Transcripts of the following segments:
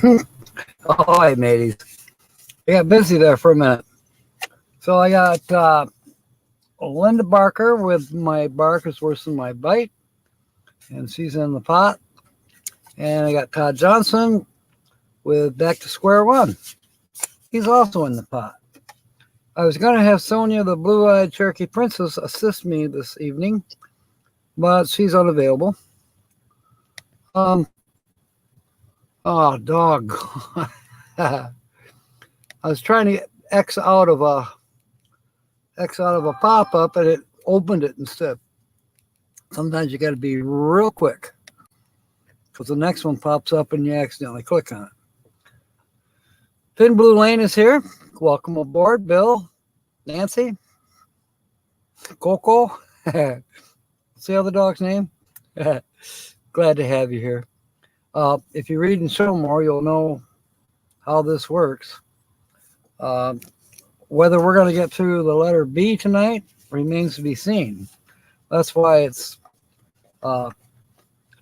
Oh, hey, mateys. I got busy there for a minute. So I got Linda Barker with My Bark is Worse Than My Bite, and she's in the pot. And I got Todd Johnston with Back to Square One. He's also in the pot. I was going to have Sonia, the blue-eyed Cherokee Princess, assist me this evening, but she's unavailable. Oh, dog. I was trying to X out of a pop-up, and it opened it instead. Sometimes you got to be real quick because the next one pops up and you accidentally click on it. Thin Blue Lane is here. Welcome aboard, Bill, Nancy, Coco. What's the other dog's name? Glad to have you here. If you read and show more, you'll know how this works. Whether we're going to get through the letter B tonight remains to be seen. That's why it's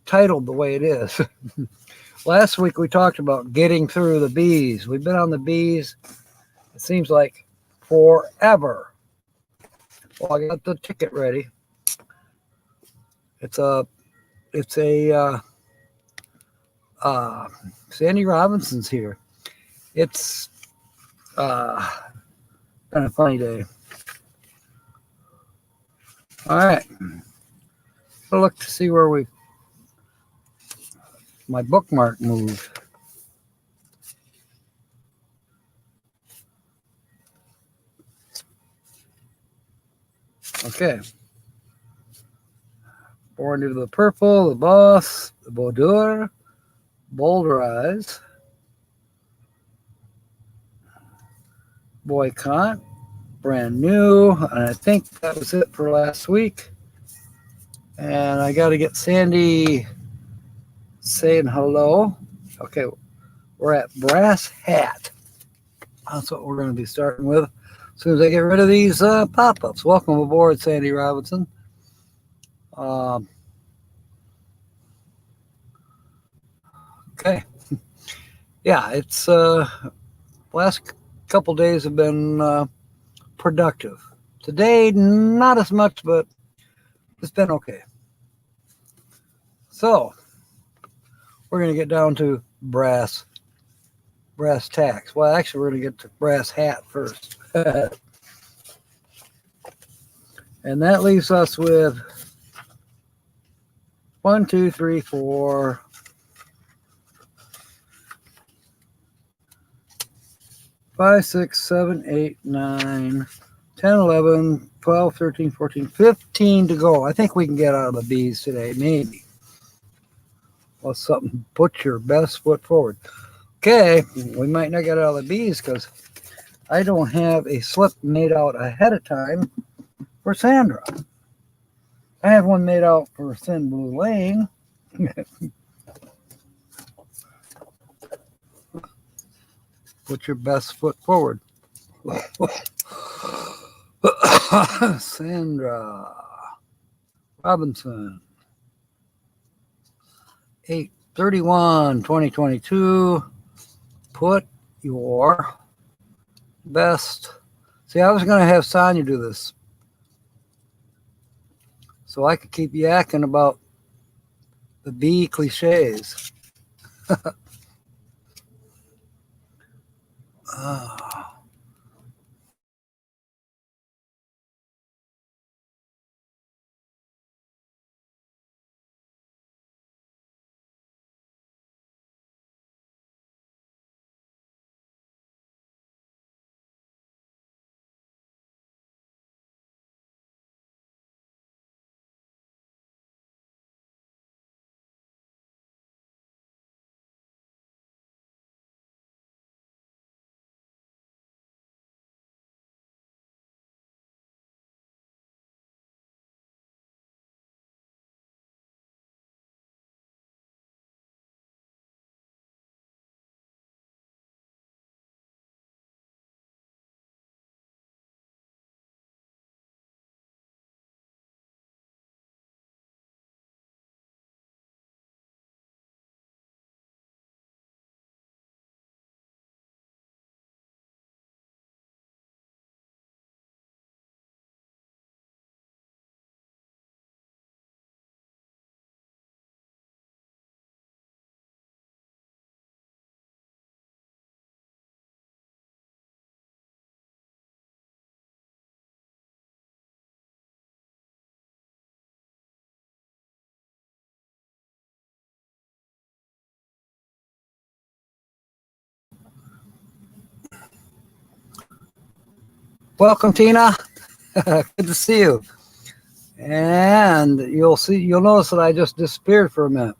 titled the way it is. Last week we talked about getting through the B's. We've been on the B's, it seems like, forever. Well, I got the ticket ready. It's a Sandy Robinson's here. It's been a funny day. All right. I'll look to see where my bookmark moved. Okay. Born into the Purple, the Boss, the Boudoir, Boulder Eyes, Boycott, brand new, and I think that was it for last week. And I got to get Sandy saying hello. Okay, we're at Brass Hat. That's what we're going to be starting with as soon as I get rid of these pop-ups. Welcome aboard, Sandy Robinson. Okay. Yeah, it's last couple days have been productive. Today, not as much, but it's been okay. So, we're going to get down to brass tacks. Well, actually, we're going to get to brass hat first. And that leaves us with 1, 2, 3, 4, 5, 6, 7, 8, 9, 10, 11, 12, 13, 14, 15 to go. I think we can get out of the B's today, maybe. Well, something, put your best foot forward. Okay, we might not get out of the B's because I don't have a slip made out ahead of time for Sandra. I have one made out for Thin Blue Lane. Put your best foot forward. Sandra Robinson. 8/31/2022. Put your best. See, I was going to have Sonya do this so I could keep yakking about the B cliches. Welcome, Tina. Good to see you. And you'll notice that I just disappeared for a minute.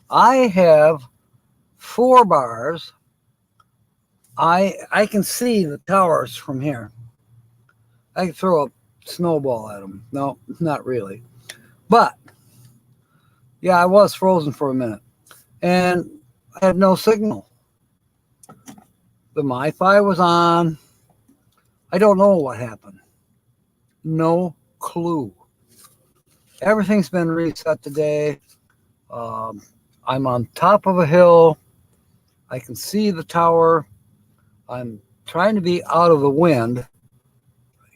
I have 4 bars. I can see the towers from here. I can throw a snowball at them. No, not really. But yeah, I was frozen for a minute. And I had no signal. The MiFi was on. I don't know what happened. No clue. Everything's been reset today. I'm on top of a hill. I can see the tower. I'm trying to be out of the wind.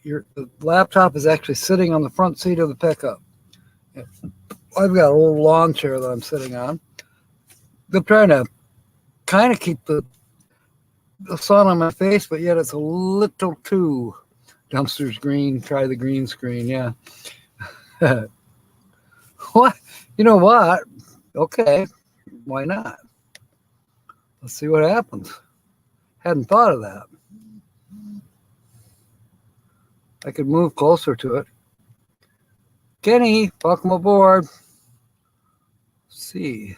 The laptop is actually sitting on the front seat of the pickup. I've got a little lawn chair that I'm sitting on. I'm trying to kind of keep the sun on my face, but yet it's a little too dumpster's green. Try the green screen, yeah. What? You know what? Okay, why not? Let's see what happens. Hadn't thought of that. I could move closer to it. Kenny, welcome aboard. Let's see.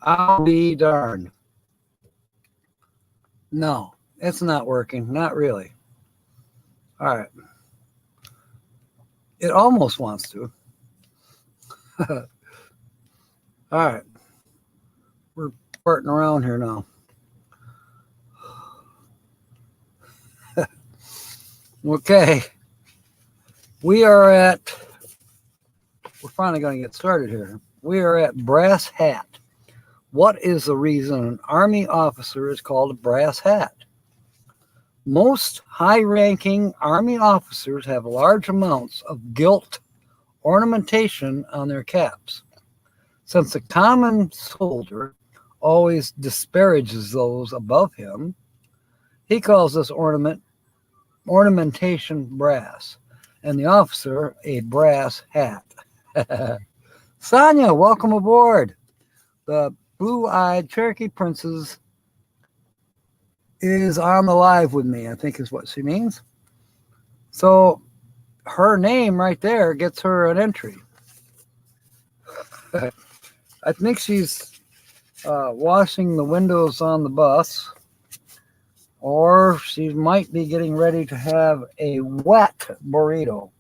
I'll be darned. No, it's not working. Not really. All right. It almost wants to. All right. We're farting around here now. Okay. We're finally going to get started here. We are at Brass Hat. What is the reason an Army officer is called a brass hat? Most high-ranking Army officers have large amounts of gilt ornamentation on their caps. Since the common soldier always disparages those above him, he calls this ornamentation brass, and the officer a brass hat. Sonia, welcome aboard. The blue-eyed Cherokee Princess is on the live with me, I think is what she means. So her name right there gets her an entry. I think she's washing the windows on the bus, or she might be getting ready to have a wet burrito.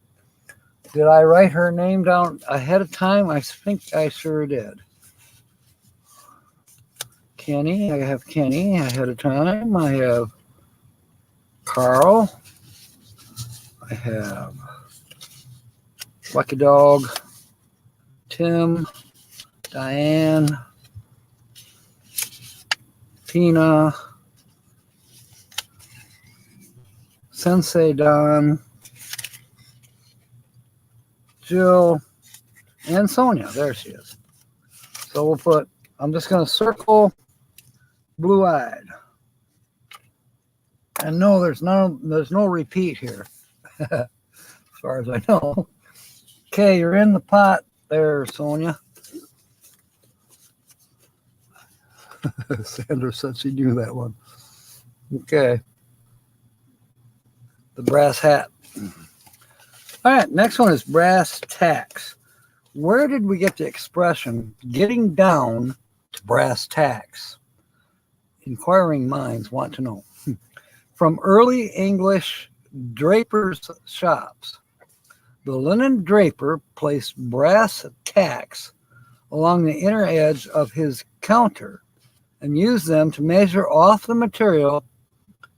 Did I write her name down ahead of time? I think I sure did. Kenny, I have Kenny ahead of time. I have Carl. I have Lucky Dog, Tim, Diane, Tina, Sensei Don, Jill, and Sonia. There she is. So we'll put, I'm just going to circle blue-eyed. And no, there's no repeat here, as far as I know. Okay, you're in the pot there, Sonia. Sandra said she knew that one. Okay. The brass hat. All right, next one is brass tacks. Where did we get the expression getting down to brass tacks? Inquiring minds want to know. From early English drapers' shops, the linen draper placed brass tacks along the inner edge of his counter and used them to measure off the material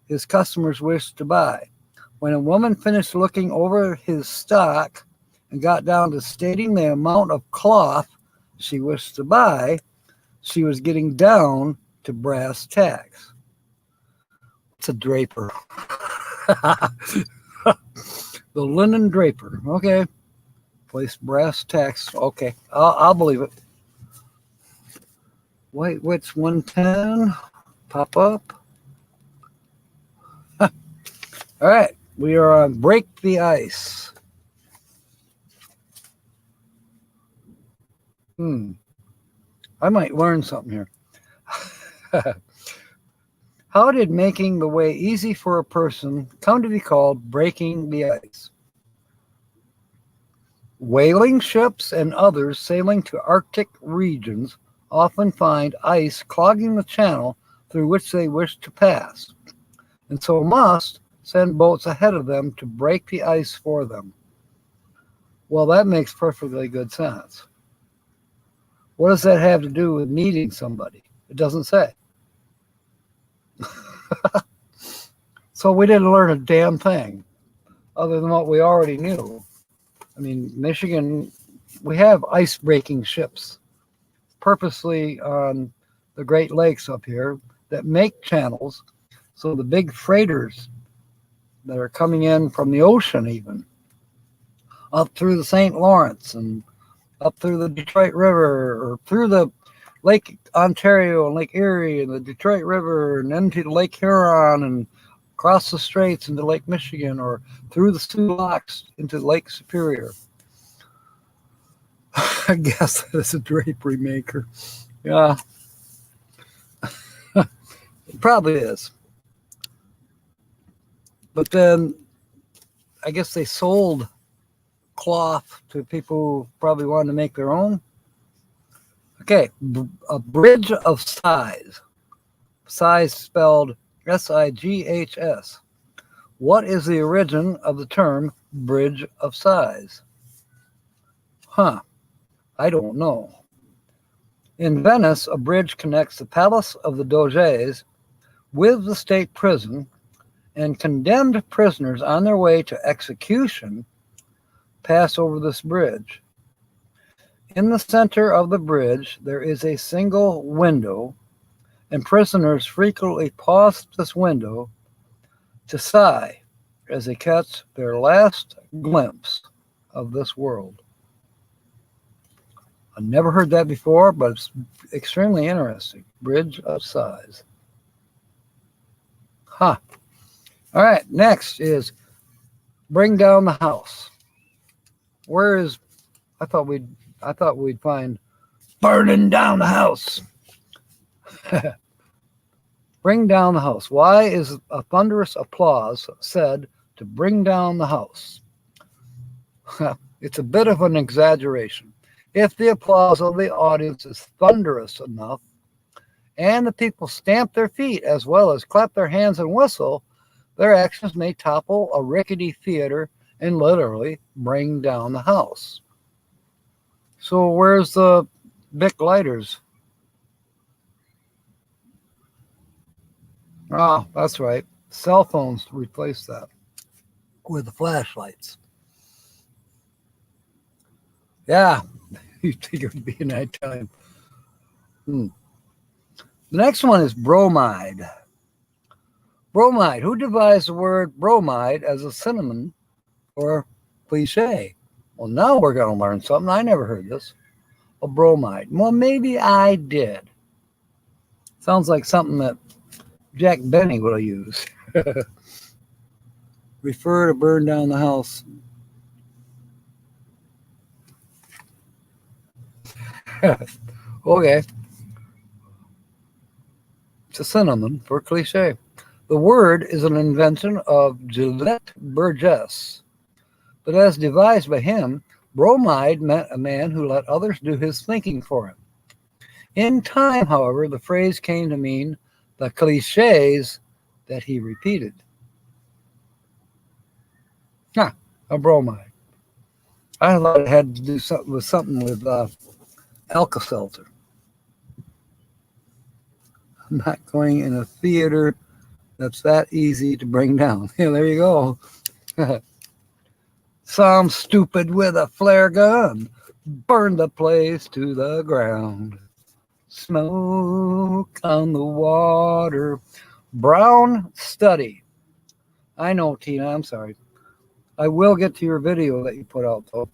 his customers wished to buy. When a woman finished looking over his stock and got down to stating the amount of cloth she wished to buy, she was getting down to brass tacks. It's a draper. The linen draper. Okay. Place brass tacks. Okay. I'll believe it. White Witch 110. Pop up. All right. We are on Break the Ice. I might learn something here. How did making the way easy for a person come to be called breaking the ice? Whaling ships and others sailing to Arctic regions often find ice clogging the channel through which they wish to pass, and so must send boats ahead of them to break the ice for them. Well, that makes perfectly good sense. What does that have to do with needing somebody? It doesn't say. So we didn't learn a damn thing other than what we already knew. I mean, Michigan, we have ice-breaking ships purposely on the Great Lakes up here that make channels so the big freighters that are coming in from the ocean even, up through the St. Lawrence and up through the Detroit River or through the Lake Ontario and Lake Erie and the Detroit River and into Lake Huron and across the straits into Lake Michigan or through the Sioux Locks into Lake Superior. I guess that's a drapery maker. Yeah. It probably is. But then I guess they sold cloth to people who probably wanted to make their own. Okay, a bridge of sighs. Sighs spelled S-I-G-H-S. What is the origin of the term bridge of sighs? I don't know. In Venice, a bridge connects the palace of the Doges with the state prison, and condemned prisoners on their way to execution pass over this bridge. In the center of the bridge, there is a single window, and prisoners frequently pause this window to sigh as they catch their last glimpse of this world. I've never heard that before, but it's extremely interesting. Bridge of sighs. All right, next is bring down the house. Where is, I thought we'd find burning down the house. Bring down the house. Why is a thunderous applause said to bring down the house? It's a bit of an exaggeration. If the applause of the audience is thunderous enough, and the people stamp their feet as well as clap their hands and whistle, their actions may topple a rickety theater and literally bring down the house. So where's the Bic lighters? Oh, that's right. Cell phones replace that with the flashlights. Yeah, you'd think it would be nighttime. The next one is bromide. Bromide. Who devised the word bromide as a synonym or cliche? Well, now we're going to learn something. I never heard this. A bromide. Well, maybe I did. Sounds like something that Jack Benny would have used. Refer to burn down the house. Okay. It's a synonym for cliche. The word is an invention of Gillette Burgess, but as devised by him, bromide meant a man who let others do his thinking for him. In time, however, the phrase came to mean the cliches that he repeated. A bromide. I thought it had to do something with Alka-Seltzer. I'm not going in a theater that's that easy to bring down. Yeah, there you go. Some stupid with a flare gun burned the place to the ground. Smoke on the water. Brown study. I know, Tina, I'm sorry. I will get to your video that you put out, though.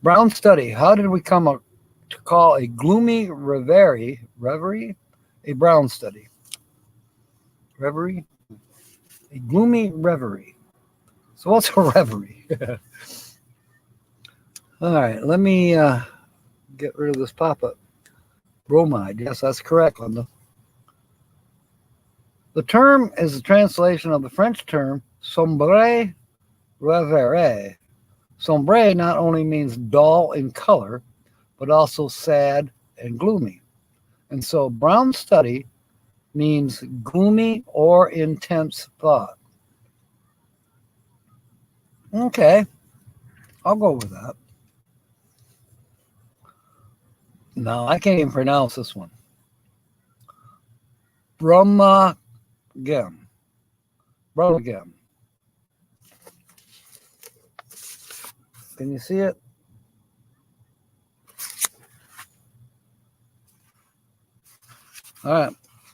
Brown study. How did we come up to call a gloomy reverie a brown study? Reverie? A gloomy reverie. So what's a reverie? All right, let me get rid of this pop-up. Bromide. Yes, that's correct, Linda. The term is a translation of the French term sombre revere. Sombre not only means dull in color, but also sad and gloomy. And so brown study means gloomy or intense thought. Okay, I'll go with that. No, I can't even pronounce this one. Brummagem. Brummagem. Can you see it? All right.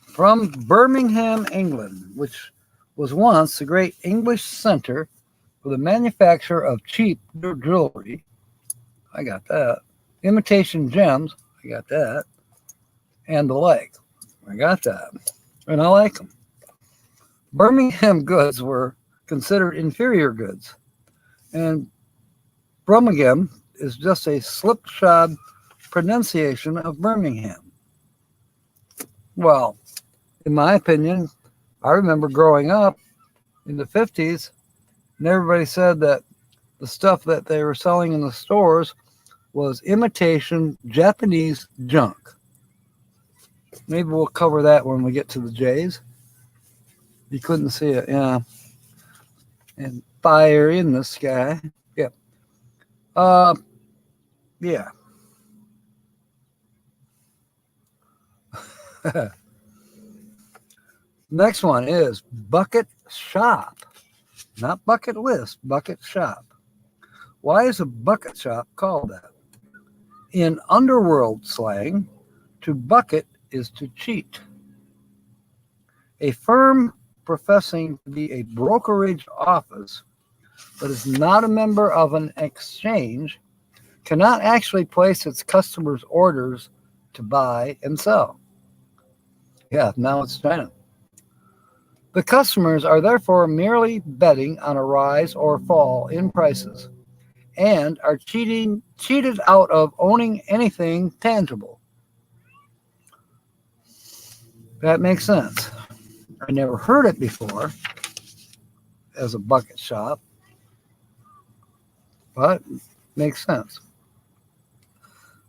From Birmingham, England, which was once the great English center for the manufacture of cheap jewelry. I got that. Imitation gems. I got that. And the like. I got that. And I like them. Birmingham goods were considered inferior goods. And Brummagem is just a slipshod pronunciation of Birmingham. Well, in my opinion, I remember growing up in the 50s, and everybody said that the stuff that they were selling in the stores was imitation Japanese junk. Maybe we'll cover that when we get to the J's. You couldn't see it, yeah. And fire in the sky. Yeah. Yeah. Next one is bucket shop. Not bucket list, bucket shop. Why is a bucket shop called that? In underworld slang, to bucket is to cheat. A firm professing to be a brokerage office but is not a member of an exchange cannot actually place its customers' orders to buy and sell. Yeah, now it's China. The customers are therefore merely betting on a rise or fall in prices and are cheated out of owning anything tangible. That makes sense. I never heard it before as a bucket shop, but makes sense.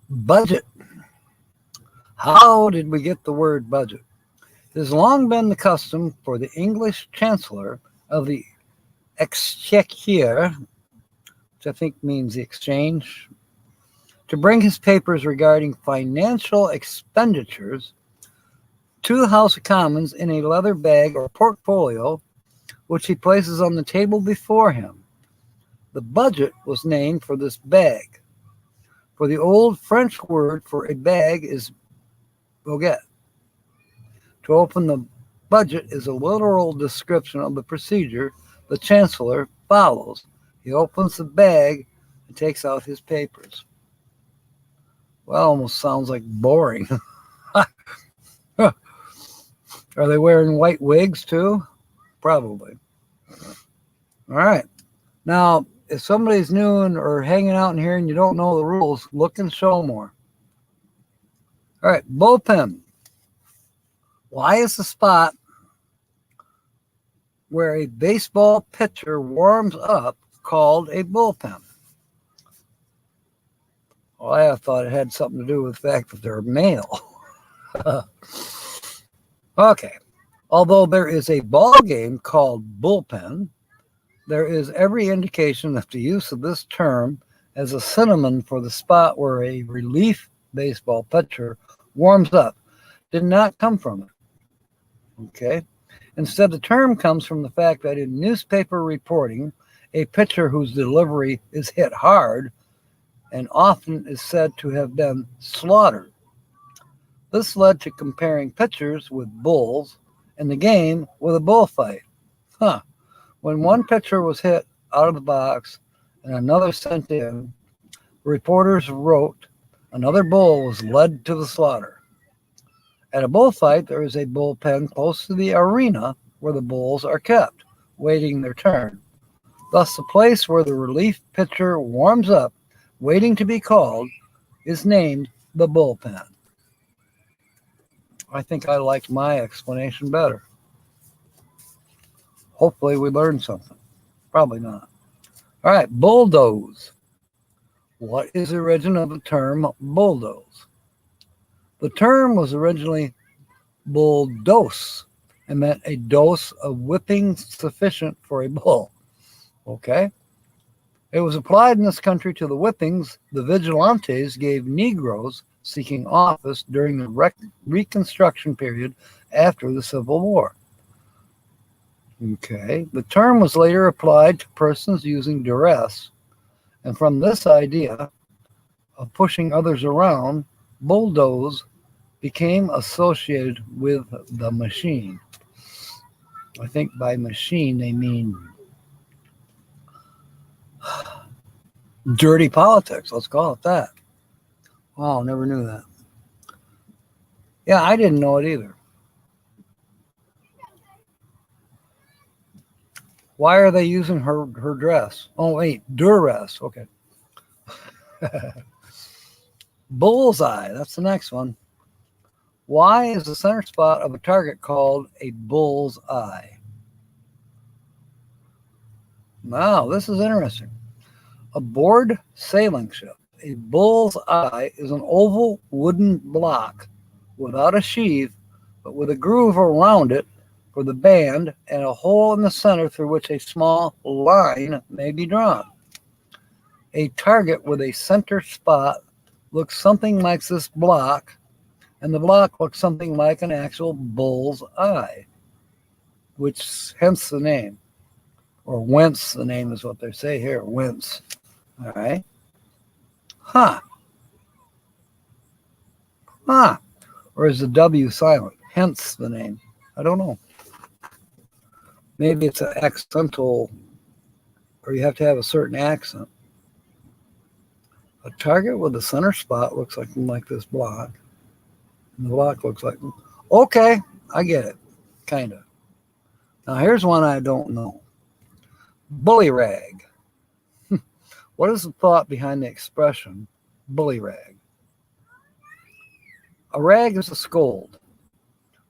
Budget. How did we get the word budget? It has long been the custom for the English Chancellor of the Exchequer, which I think means the exchange, to bring his papers regarding financial expenditures to the House of Commons in a leather bag or portfolio, which he places on the table before him. The budget was named for this bag, for the old French word for a bag is baguette. To open the budget is a literal description of the procedure the Chancellor follows. He opens the bag and takes out his papers. Well, almost sounds like boring. Are they wearing white wigs too? Probably. All right. Now, if somebody's new or hanging out in here and you don't know the rules, look and show more. All right, bullpen. Why is the spot where a baseball pitcher warms up called a bullpen? Well, I thought it had something to do with the fact that they're male. Okay. Although there is a ball game called bullpen, there is every indication that the use of this term as a synonym for the spot where a relief baseball pitcher warms up did not come from it. Okay. Instead, the term comes from the fact that in newspaper reporting, a pitcher whose delivery is hit hard and often is said to have been slaughtered. This led to comparing pitchers with bulls and the game with a bullfight. When one pitcher was hit out of the box and another sent in, reporters wrote, another bull was led to the slaughter. At a bullfight, there is a bullpen close to the arena where the bulls are kept, waiting their turn. Thus, the place where the relief pitcher warms up, waiting to be called, is named the bullpen. I think I liked my explanation better. Hopefully we learned something. Probably not. All right, bulldoze. What is the origin of the term bulldoze? The term was originally bulldos and meant a dose of whipping sufficient for a bull. Okay? It was applied in this country to the whippings the vigilantes gave Negroes seeking office during the Reconstruction period after the Civil War. Okay, the term was later applied to persons using duress, and from this idea of pushing others around, bulldoze became associated with the machine. I think by machine they mean dirty politics, let's call it that. Wow, never knew that. Yeah, I didn't know it either. Why are they using her dress? Oh, wait, duress. Okay. Bullseye, that's the next one. Why is the center spot of a target called a bull's eye? Now, this is interesting. Aboard sailing ship, a bull's eye is an oval wooden block without a sheath, but with a groove around it for the band and a hole in the center through which a small line may be drawn. A target with a center spot looks something like this block, and the block looks something like an actual bull's eye, which hence the name, or whence the name is what they say here, whence. All right. Huh. Huh. Or is the W silent? Hence the name. I don't know. Maybe it's an accental, or you have to have a certain accent. A target with a center spot looks like this block. And the block looks like, okay, I get it, kind of. Now here's one I don't know. Bully rag. What is the thought behind the expression bully rag? A rag is a scold.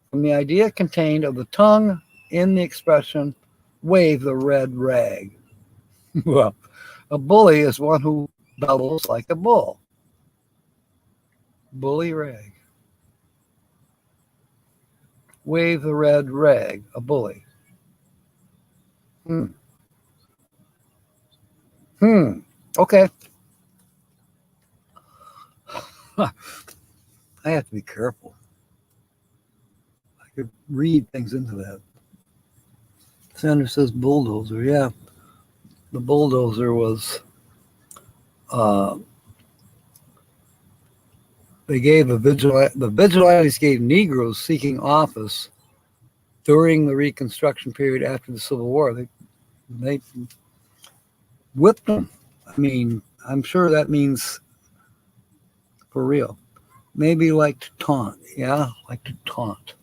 From the idea contained of the tongue in the expression, wave the red rag. Well, a bully is one who bellows like a bull. Bully rag. Wave the red rag, a bully. Okay. I have to be careful. I could read things into that. Sanders says bulldozer. Yeah, the bulldozer was, they gave the vigilantes gave Negroes seeking office during the Reconstruction period after the Civil War. They whipped them. I mean, I'm sure that means for real. Maybe like to taunt. Yeah, like to taunt.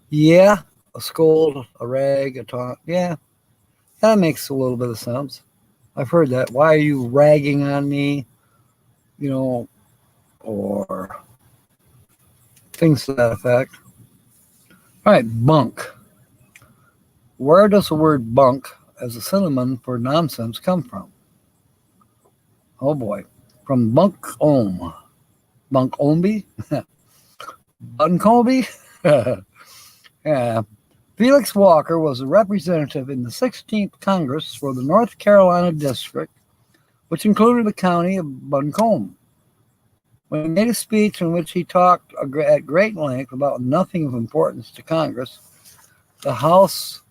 Yeah, a scold, a rag, a taunt. Yeah, that makes a little bit of sense. I've heard that. Why are you ragging on me? You know, or things to that effect. All right, bunk. Where does the word bunk as a synonym for nonsense come from? Oh boy. From buncombe. Buncombe? Buncombe? Yeah. Felix Walker was a representative in the 16th Congress for the North Carolina District, which included the county of Buncombe. When he made a speech in which he talked at great length about nothing of importance to Congress, the House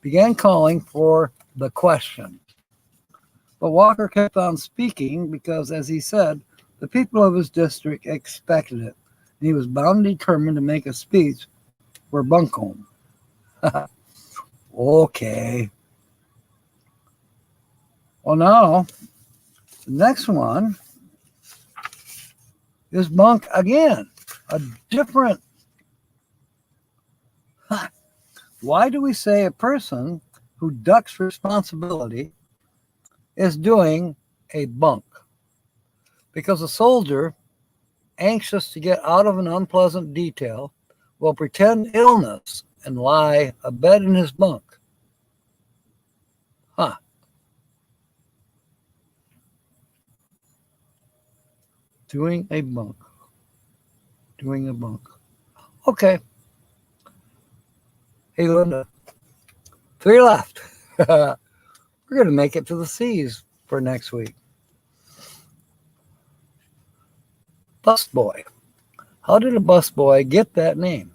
began calling for the question. But Walker kept on speaking because, as he said, the people of his district expected it, and he was bound and determined to make a speech for Buncombe. Okay. Well, now, the next one is bunk again. A different. Why do we say a person who ducks responsibility is doing a bunk? Because a soldier, anxious to get out of an unpleasant detail, will pretend illness and lie abed in his bunk. Huh. Doing a bunk. Doing a bunk. Okay. Hey, Linda. 3 left. We're going to make it to the seas for next week. Busboy. How did a busboy get that name?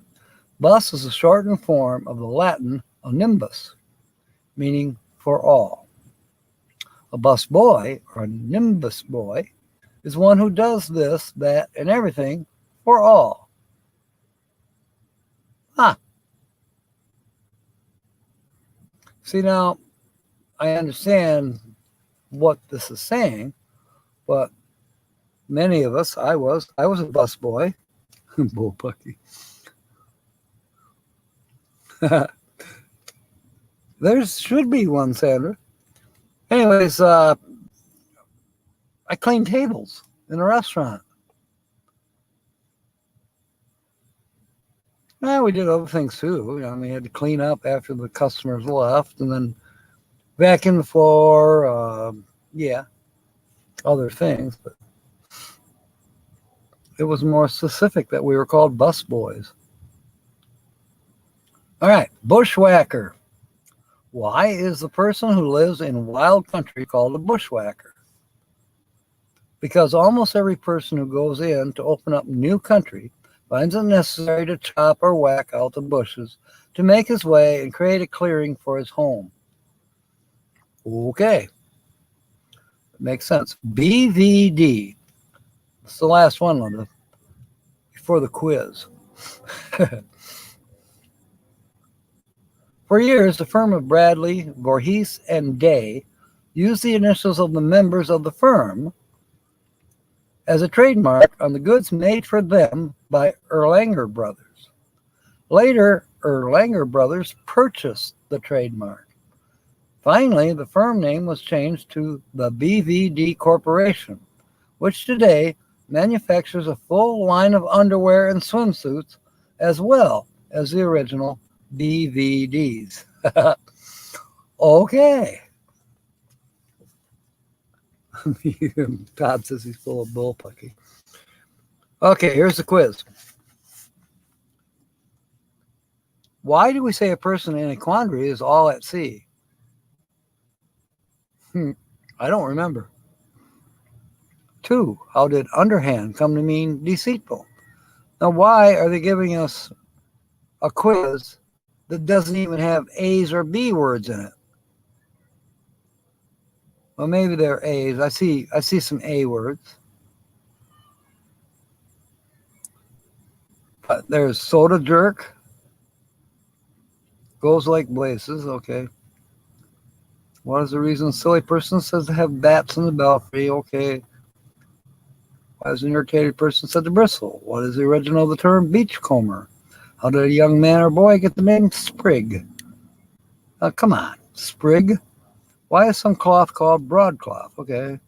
Bus is a shortened form of the Latin nimbus, meaning for all. A busboy, or a nimbus boy, is one who does this, that, and everything for all. Huh. See, now, I understand what this is saying, but many of us, I was a busboy. Bullpucky. There should be one, Sandra. Anyways, I cleaned tables in a restaurant. We did other things too. We had to clean up after the customers left and then vacuum the floor. Other things. But it was more specific that we were called bus boys. All right, bushwhacker. Why is the person who lives in wild country called a bushwhacker? Because almost every person who goes in to open up new country finds it necessary to chop or whack out the bushes to make his way and create a clearing for his home. Okay. Makes sense. BVD. It's the last one, Linda, before the quiz. For years, the firm of Bradley, Voorhees, and Day used the initials of the members of the firm as a trademark on the goods made for them by Erlanger Brothers. Later, Erlanger Brothers purchased the trademark. Finally, the firm name was changed to the BVD Corporation, which today manufactures a full line of underwear and swimsuits, as well as the original BVDs. Okay. Todd says he's full of bullpucky. Okay, here's the quiz. Why do we say a person in a quandary is all at sea? I don't remember. 2, how did underhand come to mean deceitful? Now, why are they giving us a quiz that doesn't even have A's or B words in it? Well, maybe they're A's. I see some A words. But there's soda jerk. Goes like blazes. Okay. What is the reason a silly person says to have bats in the belfry? Okay. Why is an irritated person said to bristle? What is the origin of the term beachcomber? How did a young man or boy get the name sprig? Come on, sprig. Why is some cloth called broadcloth? Okay.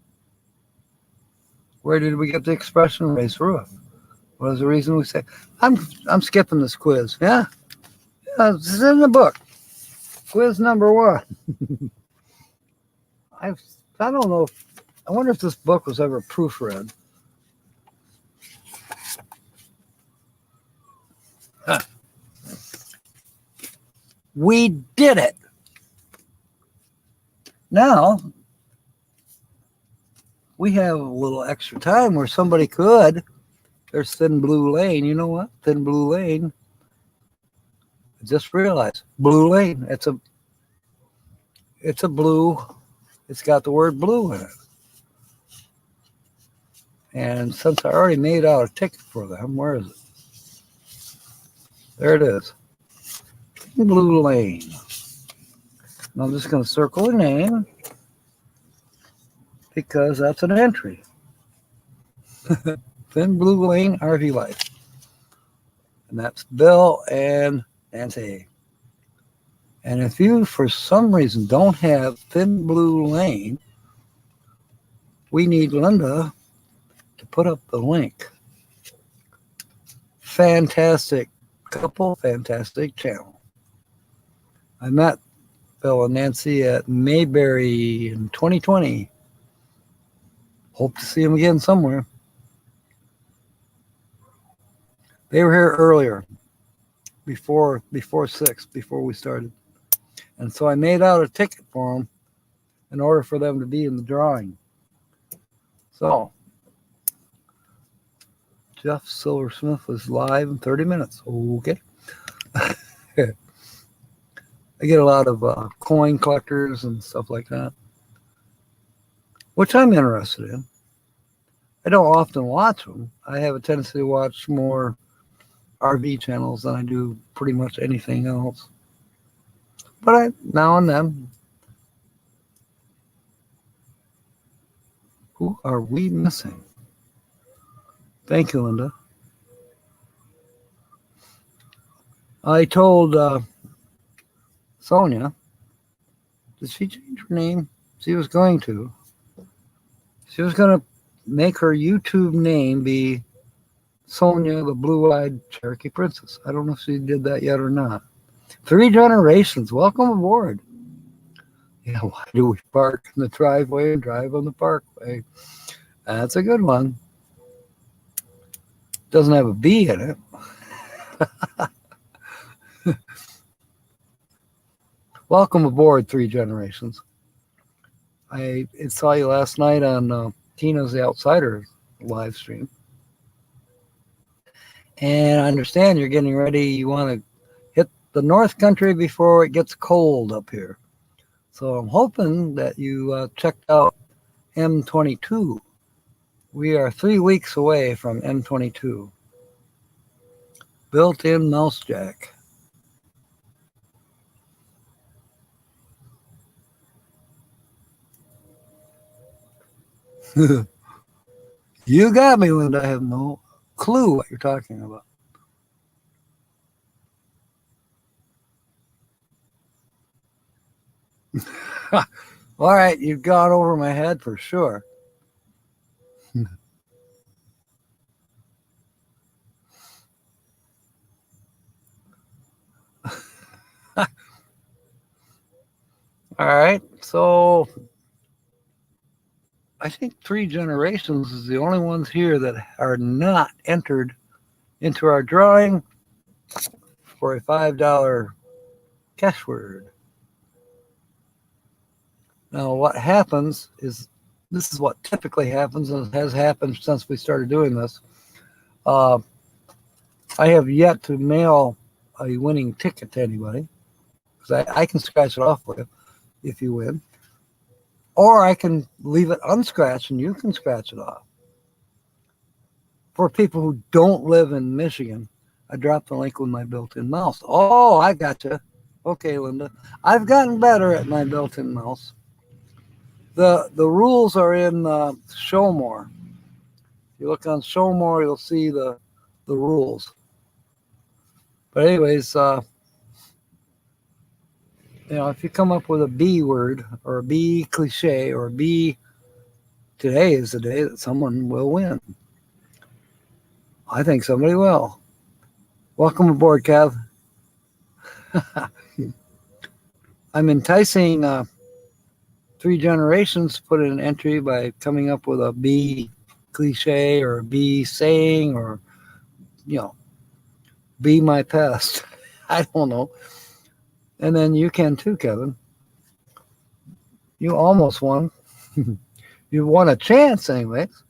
Where did we get the expression raised roof? What is the reason we say? I'm skipping this quiz. Yeah, this is in the book. Quiz number 1. I don't know. I wonder if this book was ever proofread. Huh. We did it. Now, we have a little extra time where somebody could. There's Thin Blue Lane. You know what? Thin Blue Lane. I just realized. Blue Lane. It's a blue. It's got the word blue in it. And since I already made out a ticket for them, where is it? There it is. Thin Blue Lane. And I'm just going to circle the name because that's an entry. Thin Blue Lane RV Life. And that's Bill and Nancy. And if you, for some reason, don't have Thin Blue Lane, we need Linda to put up the link. Fantastic couple, fantastic channel. I met Bill and Nancy at Mayberry in 2020. Hope to see them again somewhere. They were here earlier, before 6, before we started. And so I made out a ticket for them in order for them to be in the drawing. So, Jeff Silversmith was live in 30 minutes. Okay. I get a lot of coin collectors and stuff like that, which I'm interested in. I don't often watch them. I have a tendency to watch more RV channels than I do pretty much anything else. But now and then. Who are we missing? Thank you, Linda. I told Sonia, did she change her name? She was going to. She was going to make her YouTube name be Sonia, the Blue-Eyed Cherokee Princess. I don't know if she did that yet or not. 3 generations. Welcome aboard. Yeah, why do we park in the driveway and drive on the parkway? That's a good one. Doesn't have a B in it. Welcome aboard, 3 generations. I saw you last night on Tina's The Outsider live stream. And I understand you're getting ready. You want to hit the North Country before it gets cold up here. So I'm hoping that you checked out M22. We are 3 weeks away from M22. Built-in mouse jack. You got me, Linda. I have no clue what you're talking about. All right, you've gone over my head for sure. All right, so I think 3 generations is the only ones here that are not entered into our drawing for a $5 cash word. Now, what happens is, this is what typically happens, and it has happened since we started doing this. I have yet to mail a winning ticket to anybody, because I can scratch it off for you if you win. Or I can leave it unscratched and you can scratch it off. For people who don't live in Michigan, I dropped the link with my built-in mouse. Oh, I gotcha. Okay, Linda. I've gotten better at my built-in mouse. The rules are in Show More. If you look on Show More, you'll see the rules. But anyways, if you come up with a B word or a B cliche or a B, today is the day that someone will win. I think somebody will. Welcome aboard, Kev. I'm enticing 3 generations to put in an entry by coming up with a B cliche or a B saying or, be my pest. I don't know. And then you can too, Kevin. You almost won. You won a chance anyways.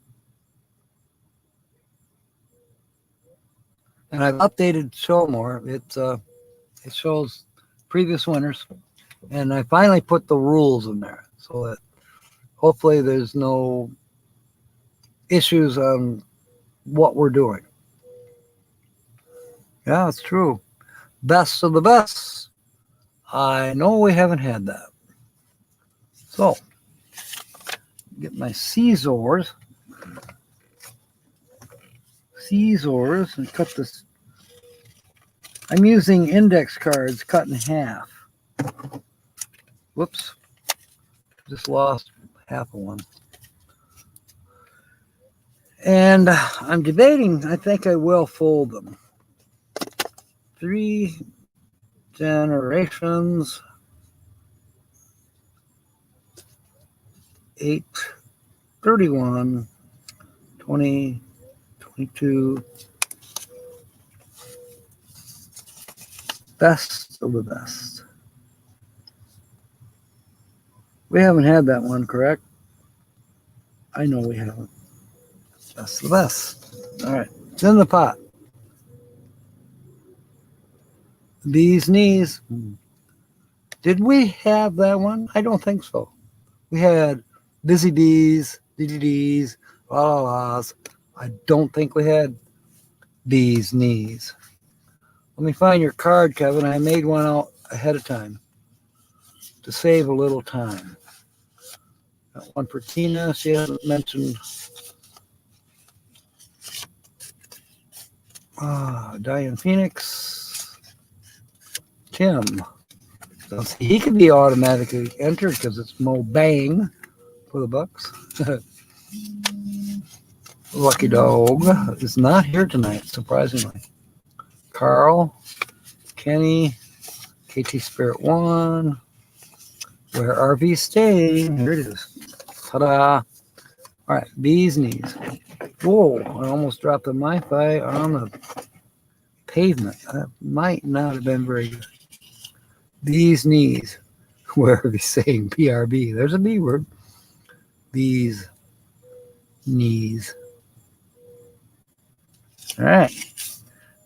And I've updated Show More. It shows previous winners. And I finally put the rules in there so that hopefully there's no issues on what we're doing. Yeah, it's true. Best of the best. I know we haven't had that. So, get my scissors and cut this. I'm using index cards cut in half. Whoops. Just lost half of one. And I'm debating, I think I will fold them. 3 Generations. 8/31, 2022. Best of the best. We haven't had that one, correct? I know we haven't. Best of the best. All right. It's in the pot. Bee's Knees. Did we have that one? I don't think so. We had Busy Bees, DDDs, la la la's. I don't think we had Bee's Knees. Let me find your card, Kevin. I made one out ahead of time to save a little time. Got one for Tina. She hasn't mentioned Diane Phoenix. Tim. So he can be automatically entered because it's Mo Bang for the Bucks. Lucky Dog is not here tonight, surprisingly. Carl, Kenny, ktspirit 1. Where RV staying? Here it is. Ta-da! All right, Bee's Knees. Whoa! I almost dropped the MiFi on the pavement. That might not have been very good. Bee's Knees. Where are we saying PRB? There's a B word. Bee's Knees. All right.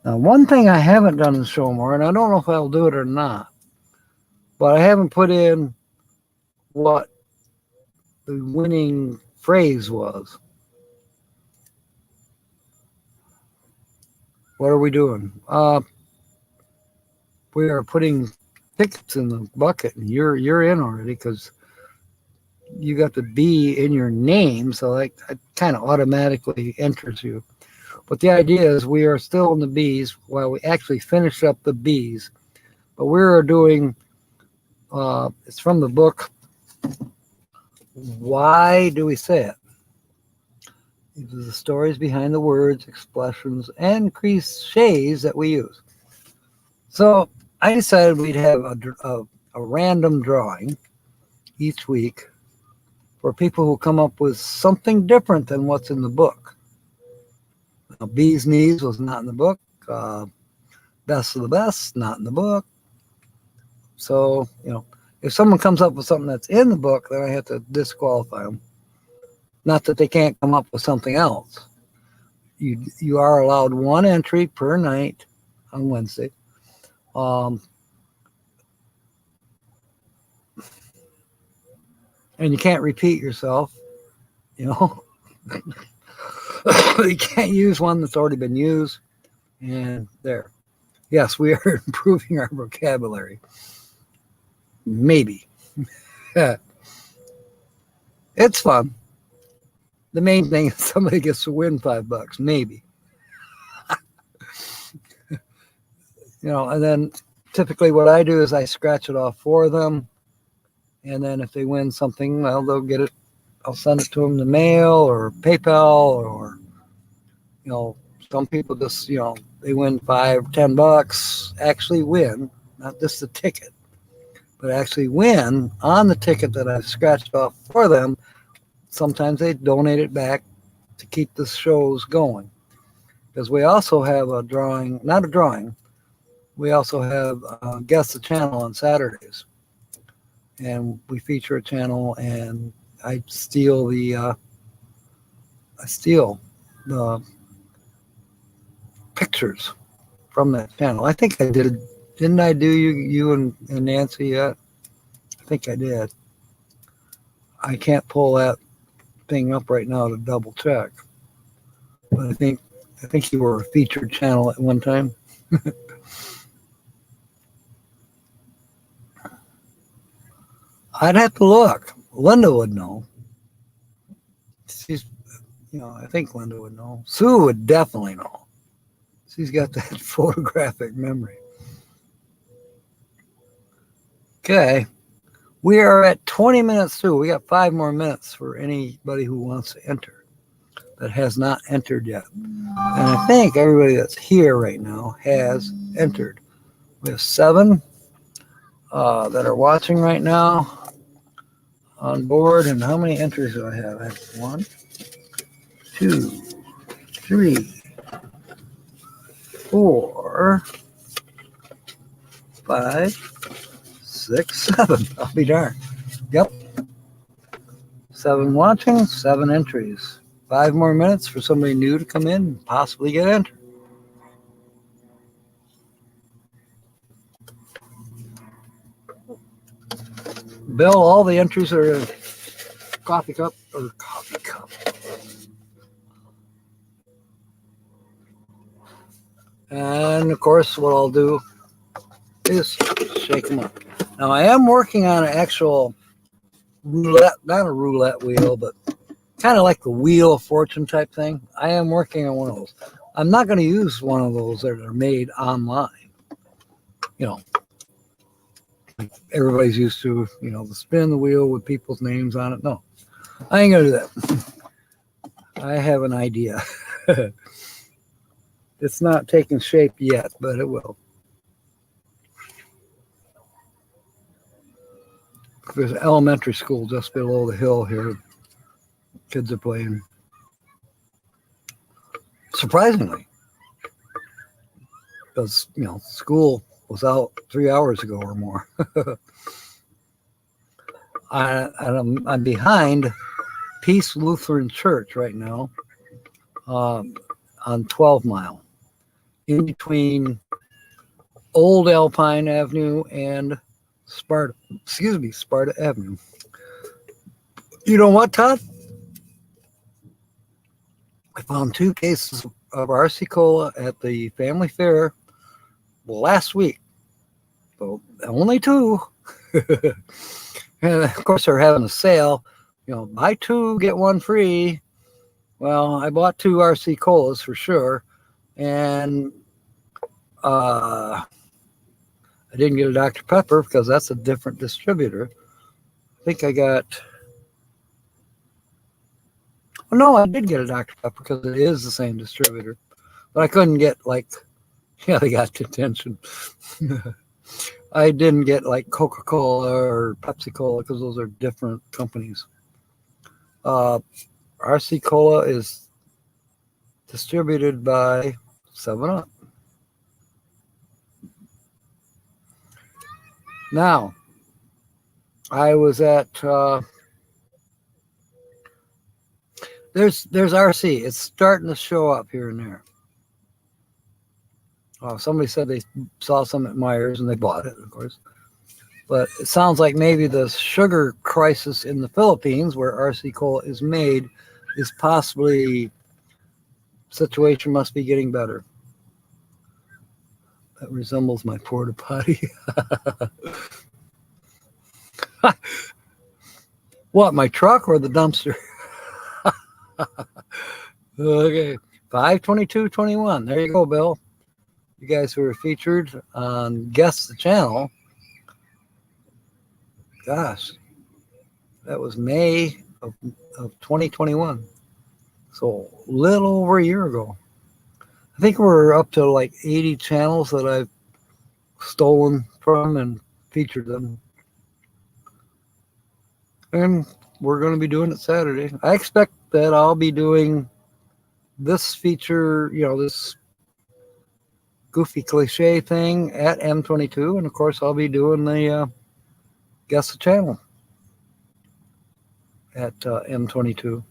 Now, one thing I haven't done in the show more, and I don't know if I'll do it or not, but I haven't put in what the winning phrase was. What are we doing? We are putting tickets in the bucket, and you're in already because you got the B in your name, so that kind of automatically enters you. But the idea is we are still in the B's while we actually finish up the B's. But we're doing, it's from the book, Why Do We Say It? These are the stories behind the words, expressions, and cliches that we use. So I decided we'd have a random drawing each week for people who come up with something different than what's in the book. Now, Bee's Knees was not in the book. Best of the Best, not in the book. So, if someone comes up with something that's in the book, then I have to disqualify them. Not that they can't come up with something else. You are allowed one entry per night on Wednesday. And you can't repeat yourself, You can't use one that's already been used. And there. Yes, we are improving our vocabulary. Maybe. It's fun. The main thing is somebody gets to win $5. Maybe. And then typically what I do is I scratch it off for them. And then if they win something, well, they'll get it. I'll send it to them in the mail or PayPal or, some people just, they win $5, $10, actually win, not just the ticket, but actually win on the ticket that I've scratched off for them. Sometimes they donate it back to keep the shows going. Because we also have a drawing, not a drawing, we also have Guess the Channel on Saturdays. And we feature a channel and I steal the pictures from that channel. I think I did. Didn't I do you and Nancy yet? I think I did. I can't pull that thing up right now to double check. But I think you were a featured channel at one time. I'd have to look. Linda would know. She's, I think Linda would know. Sue would definitely know. She's got that photographic memory. Okay. We are at 20 minutes through. We got 5 more minutes for anybody who wants to enter that has not entered yet. And I think everybody that's here right now has entered. We have 7 that are watching right now on board. And how many entries do I have? I have 1, 2, 3, 4, 5, 6, 7. I'll be darned. Yep. 7 watching, 7 entries. 5 more minutes for somebody new to come in and possibly get entered. Bill, all the entries are in coffee cup. And of course, what I'll do is shake them up. Now, I am working on an actual roulette, not a roulette wheel, but kind of like the Wheel of Fortune type thing. I am working on one of those. I'm not going to use one of those that are made online. You know, everybody's used to, the spin the wheel with people's names on it. No, I ain't going to do that. I have an idea. It's not taking shape yet, but it will. There's an elementary school just below the hill here. Kids are playing. Surprisingly, because, school was out 3 hours ago or more. I'm behind Peace Lutheran Church right now on 12 Mile, in between Old Alpine Avenue and Sparta Avenue. You know what, Todd? I found 2 cases of RC Cola at the family fair last week. So only 2. And of course, they're having a sale. Buy 2, get 1 free. Well, I bought 2 RC Colas for sure. And I didn't get a Dr. Pepper because that's a different distributor. I think I got... Oh, no, I did get a Dr. Pepper because it is the same distributor. But I couldn't get, they got detention. I didn't get, Coca-Cola or Pepsi-Cola because those are different companies. RC Cola is distributed by 7-Up. Now, I was at... There's RC. It's starting to show up here and there. Somebody said they saw some at Myers and they bought it, of course. But it sounds like maybe the sugar crisis in the Philippines, where RC Cola is made, is possibly... Situation must be getting better. That resembles my porta potty. What, my truck or the dumpster? Okay, 5/22/21. There you go, Bill. You guys who were featured on Guess the Channel. Gosh, that was May of 2021. So a little over a year ago. I think we're up to 80 channels that I've stolen from and featured them. And we're going to be doing it Saturday. I expect that I'll be doing this feature, this goofy cliche thing at M22. And of course, I'll be doing the Guess the Channel at M22.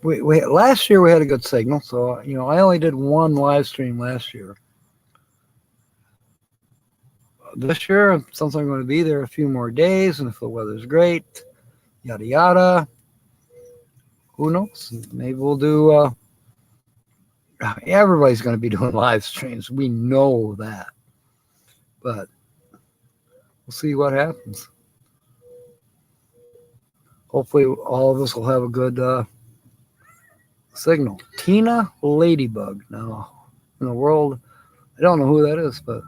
Last year we had a good signal. So, I only did 1 live stream last year. This year, since I'm going to be there a few more days, and if the weather's great, yada yada, who knows? Maybe we'll do... everybody's going to be doing live streams. We know that. But we'll see what happens. Hopefully all of us will have a good signal. Tina Ladybug. Now, in the world, I don't know who that is, but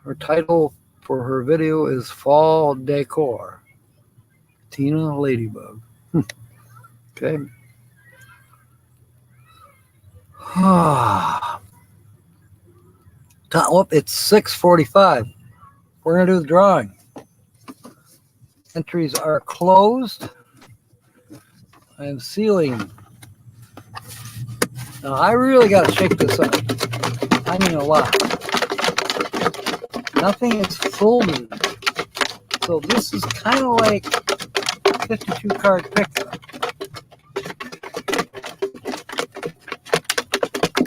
her title for her video is Fall Decor. Tina Ladybug. Okay. It's 6:45. we're going to do the drawing. Entries are closed. I am sealing. Now, I really got to shake this up. I mean a lot. Nothing is folded. So this is kind of like 52 card pickup.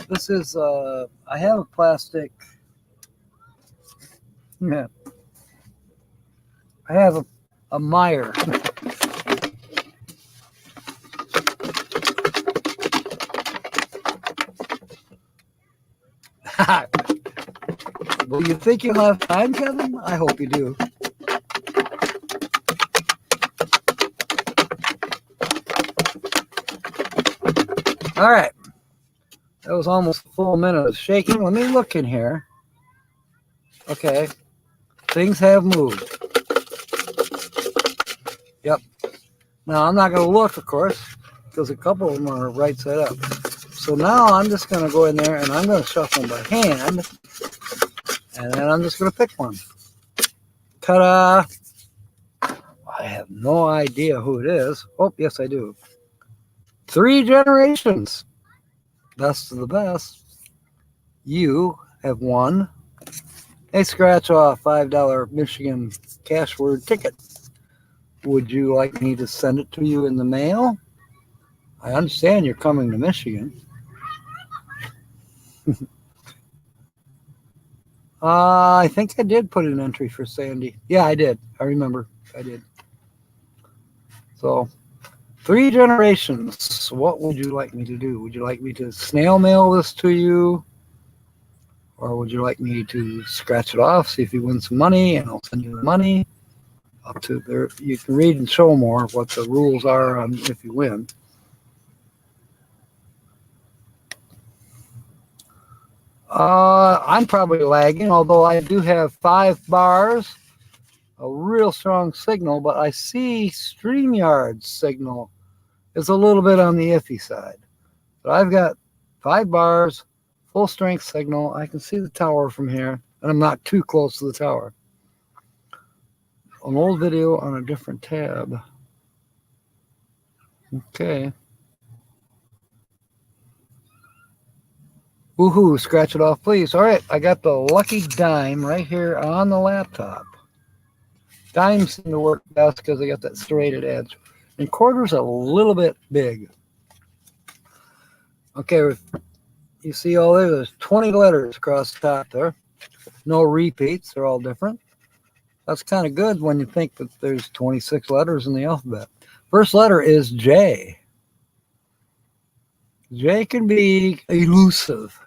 This is, I have a plastic, yeah. I have a Meyer. Well, you think you'll have time, Kevin? I hope you do. All right. That was almost a full minute of shaking. Let me look in here. Okay. Things have moved. Yep. Now, I'm not going to look, of course, because a couple of them are right side up. So now I'm just going to go in there and I'm going to shuffle them by hand. And then I'm just going to pick one. Ta-da! I have no idea who it is. Oh, yes, I do. 3 generations. Best of the best. You have won a scratch-off $5 Michigan cash word ticket. Would you like me to send it to you in the mail? I understand you're coming to Michigan. I think I did put an entry for Sandy. Yeah, I did. I remember. I did. So, 3 generations. What would you like me to do? Would you like me to snail mail this to you? Or would you like me to scratch it off, see if you win some money, and I'll send you the money? Up to there. You can read and show more what the rules are on if you win. I'm probably lagging, although I do have 5 bars, a real strong signal, but I see StreamYard's signal is a little bit on the iffy side. But I've got 5 bars, full strength signal. I can see the tower from here, and I'm not too close to the tower. An old video on a different tab. Okay. Woohoo, scratch it off, please. All right, I got the lucky dime right here on the laptop. Dimes seem to work best because I got that serrated edge. And quarters a little bit big. Okay, you see all there? There's 20 letters across the top there. No repeats, they're all different. That's kind of good when you think that there's 26 letters in the alphabet. First letter is J. J can be elusive,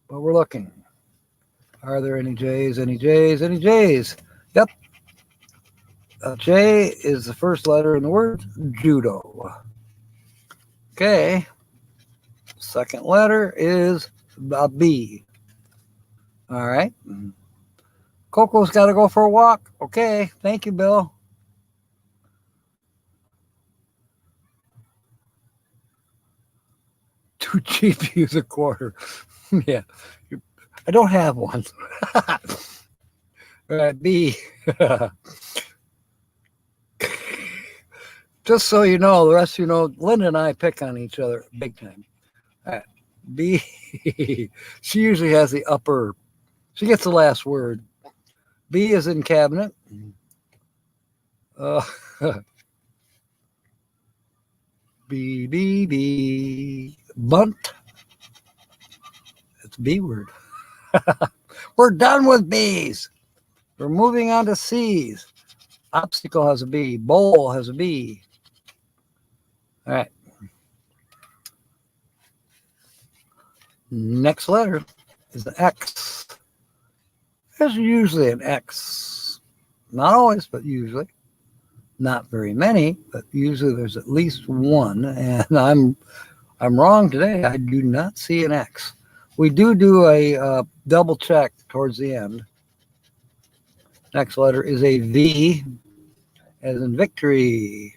but we're looking. Are there any J's, any J's, any J's? Yep. J is the first letter in the word judo. Okay. Second letter is a B. All right. Coco's got to go for a walk. Okay. Thank you, Bill. Too cheap to use a quarter. Yeah. I don't have one. All right, B. Just so you know, the rest of you know, Linda and I pick on each other big time. All right. B. She usually has the upper. She gets the last word. B is in cabinet. B, B, B. Bunt. It's a B word. We're done with B's. We're moving on to C's. Obstacle has a B. Bowl has a B. All right. Next letter is the X. There's usually an X. Not always, but usually. Not very many, but usually there's at least one. And I'm wrong today. I do not see an X. We do a double check towards the end. Next letter is a V, as in victory.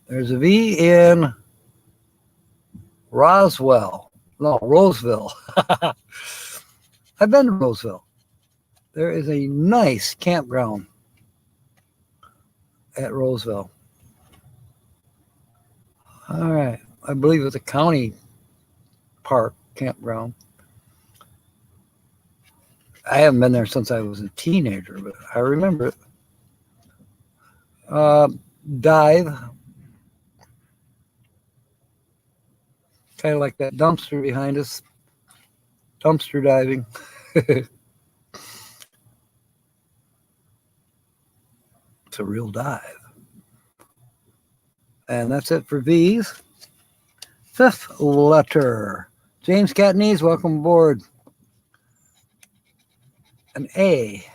There's a V in Roswell. No, Roseville. I've been to Roseville. there is a nice campground at Roseville. All right. I believe it's a county park campground. I haven't been there since I was a teenager, but I remember it. Dive. Kind of like that dumpster behind us. Dumpster diving. It's a real dive. And that's it for V's. Fifth letter. James Catnese, welcome aboard. An A.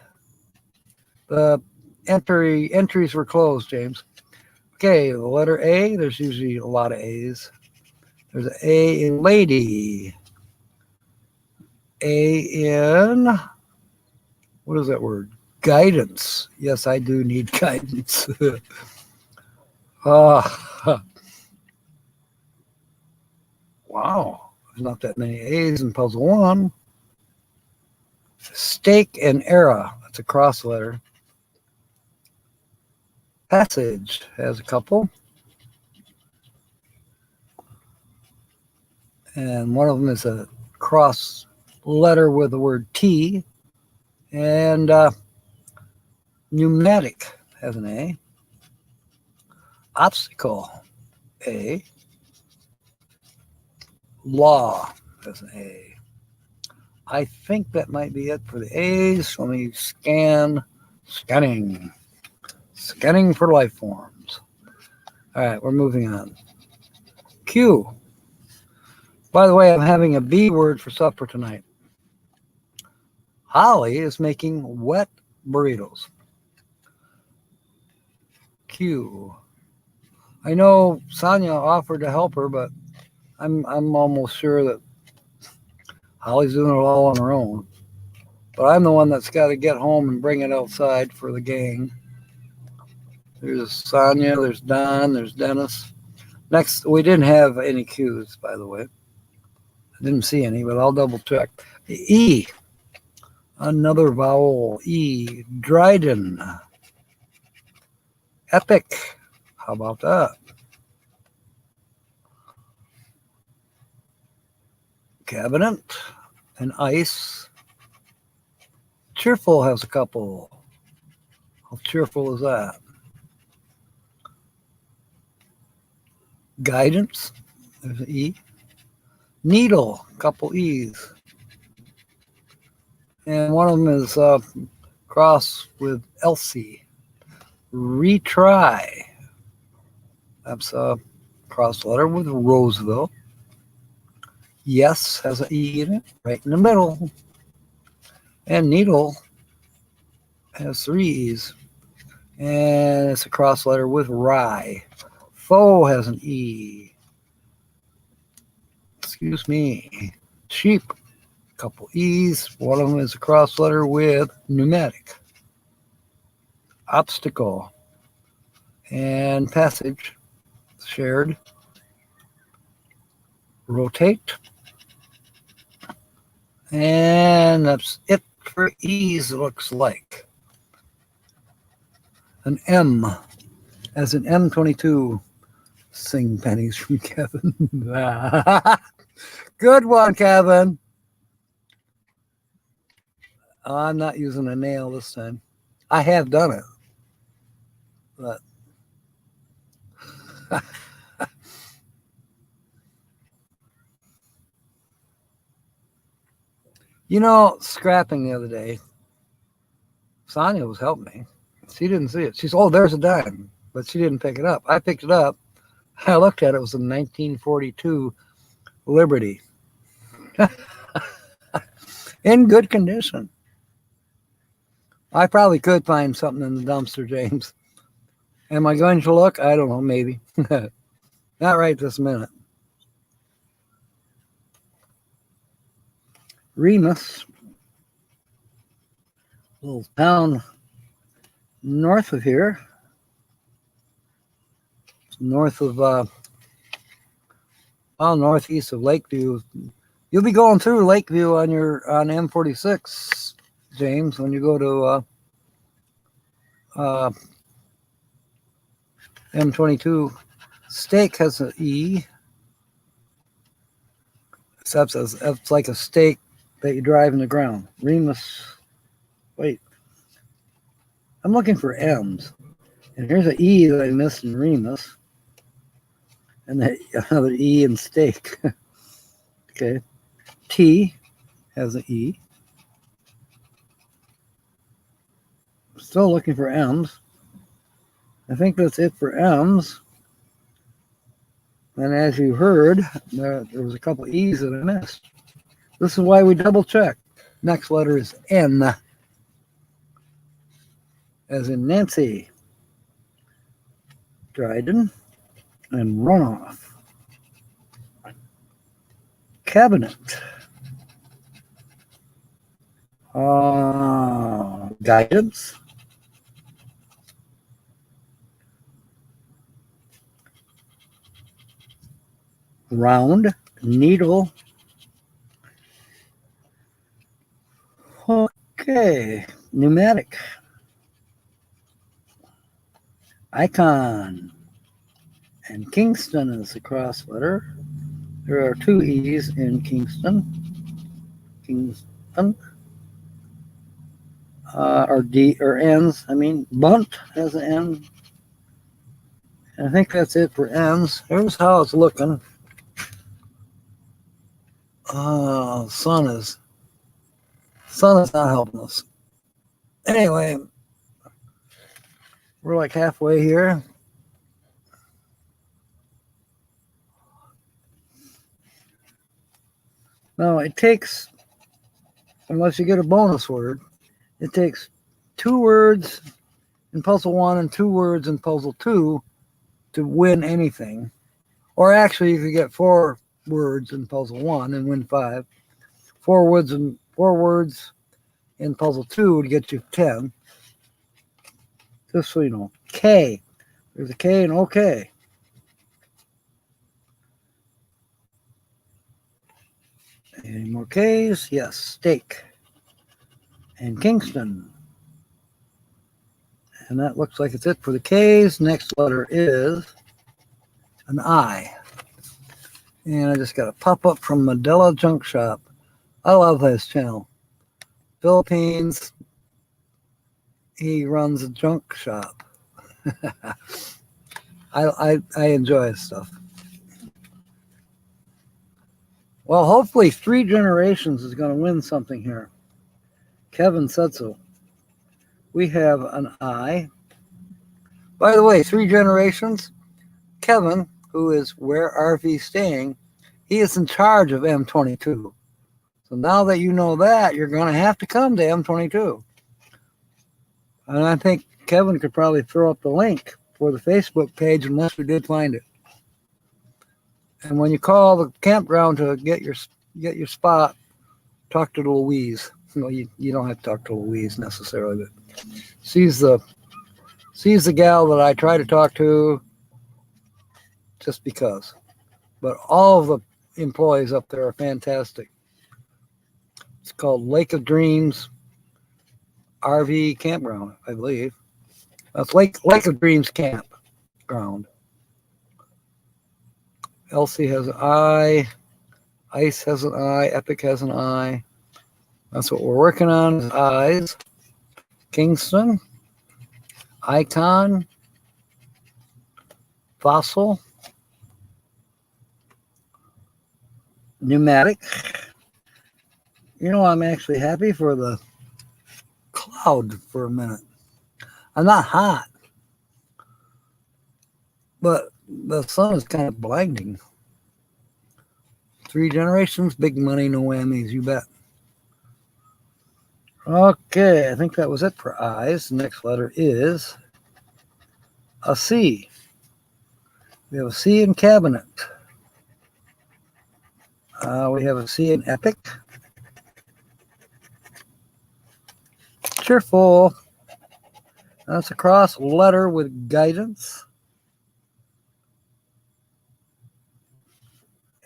The entries were closed, James. Okay, the letter A, there's usually a lot of A's. There's an A in lady. A in, what is that word? Guidance. Yes, I do need guidance. Wow, there's not that many A's in puzzle one. Stake and era, that's a cross letter. Passage has a couple. And one of them is a cross letter with the word T. And pneumatic has an A. Obstacle, A. Law has an A. I think that might be it for the A's. Let me scanning. Scanning for life forms. All right, we're moving on. Q. By the way, I'm having a B word for supper tonight. Holly is making wet burritos. Q. I know Sonia offered to help her, but I'm almost sure that Holly's doing it all on her own. But I'm the one that's got to get home and bring it outside for the gang. There's Sonia, there's Don, there's Dennis. Next, we didn't have any Q's, by the way. I didn't see any, but I'll double check. E. Another vowel. E. Dryden. Epic. How about that? Cabinet and ice. Cheerful has a couple. How cheerful is that? Guidance. There's an E. Needle. Couple E's. And one of them is cross with Elsie. Retry. That's a cross letter with Roseville. Yes has an E in it, right in the middle. And needle has 3 E's. And it's a cross letter with rye. Foe has an E. Excuse me. Sheep. Couple E's. One of them is a cross letter with pneumatic. Obstacle. And passage. Shared. Rotate. And that's it for E's, looks like. An M. As an M22. Sing pennies from Kevin. Good one, Kevin. I'm not using a nail this time. I have done it. But you know, scrapping the other day, Sonia was helping me. She didn't see it. She said, oh, there's a dime. But she didn't pick it up. I picked it up. I looked at it. It was a 1942 Liberty. In good condition. I probably could find something in the dumpster, James. Am I going to look? I don't know, maybe. Not right this minute. Remus, a little town north of here, north of, northeast of Lakeview. You'll be going through Lakeview on M46 James, when you go to M22, steak has an E. Except it's like a stake that you drive in the ground. Remus, wait. I'm looking for M's. And here's an E that I missed in Remus. And another E in steak. Okay. T has an E. Still looking for M's. I think that's it for M's. And as you heard, there was a couple E's that I missed. This is why we double check. Next letter is N, as in Nancy, Dryden, and runoff. Cabinet. Guidance. Round. Needle. Okay. Pneumatic. Icon. And Kingston is the cross letter. There are two E's in Kingston. Kingston. Or D or N's. I mean, bunt has an N. And I think that's it for N's. Here's how it's looking. Sun is not helping us. Anyway, we're like halfway here. Now it takes, unless you get a bonus word, it takes 2 words in puzzle 1 and 2 words in puzzle 2 to win anything. Or actually, you could get 4 words in puzzle 1 and win 5. 4 words in puzzle 2 to get you 10. Just so you know. K. There's a K and OK. Any more K's? Yes. Steak. And Kingston. And that looks like it's it for the K's. Next letter is an I. And I just got a pop-up from Mandela Junk Shop. I love his channel. Philippines. He runs a junk shop. I enjoy his stuff. Well, hopefully 3 generations is going to win something here. Kevin said so. We have an I. By the way, 3 generations. Kevin, who is Where RV Staying, he is in charge of M22. So now that you know that, you're going to have to come to M22. And I think Kevin could probably throw up the link for the Facebook page unless we did find it. And when you call the campground to get your spot, talk to Louise. Well, you don't have to talk to Louise necessarily, but she's the gal that I try to talk to just because. But all of the employees up there are fantastic. It's called Lake of Dreams RV Campground, I believe. That's Lake of Dreams Campground. Elsie has an I. Ice has an I. Epic has an I. That's what we're working on, is I's. Kingston. Icon. Fossil. Pneumatic. You know, I'm actually happy for the cloud for a minute. I'm not hot, but the sun is kind of blinding. 3 generations, big money, no whammies, you bet. Okay, I think that was it for I's. The next letter is a C. We have a C in cabinet. We have a C in epic. Cheerful. That's a cross letter with guidance.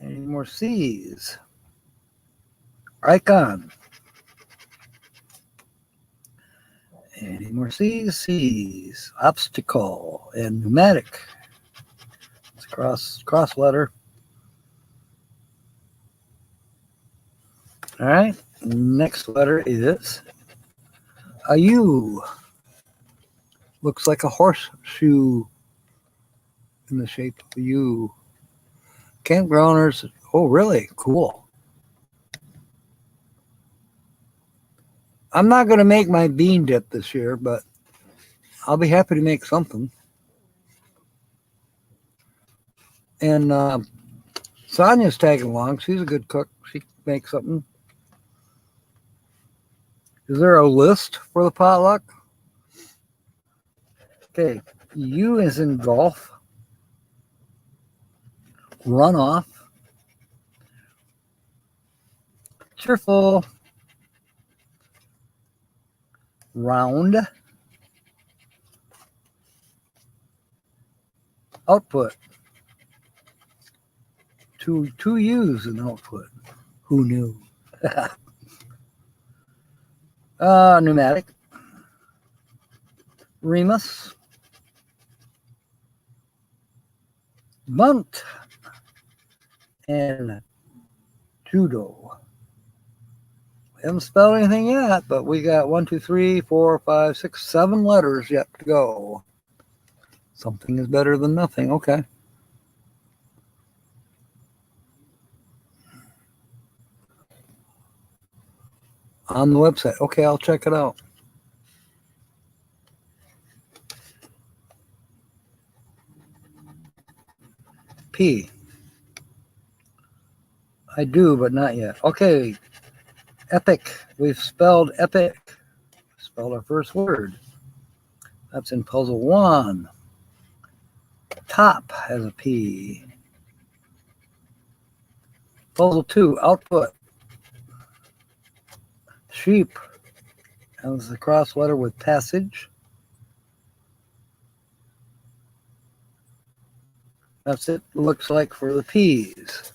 Any more C's? Icon. Any more C's? C's. Obstacle and pneumatic. It's a cross letter. All right. Next letter is a U. Looks like a horseshoe in the shape of a U. Campgrounders. Oh, really? Cool. I'm not going to make my bean dip this year, but I'll be happy to make something. And Sonia's tagging along. She's a good cook. She can make something. Is there a list for the potluck? Okay. U is in golf. Runoff. Cheerful. Round. Output. Two U's in output. Who knew? Pneumatic. Remus. Bunt. And judo. We haven't spelled anything yet, but we got 1, 2, 3, 4, 5, 6, 7 letters yet to go. Something is better than nothing. Okay. On the website. Okay, I'll check it out. P. I do, but not yet. Okay. Epic. We've spelled epic. Spelled our first word. That's in puzzle 1. Top has a P. Puzzle 2. Output. Sheep. Has the cross letter with passage. That's it. Looks like for the P's.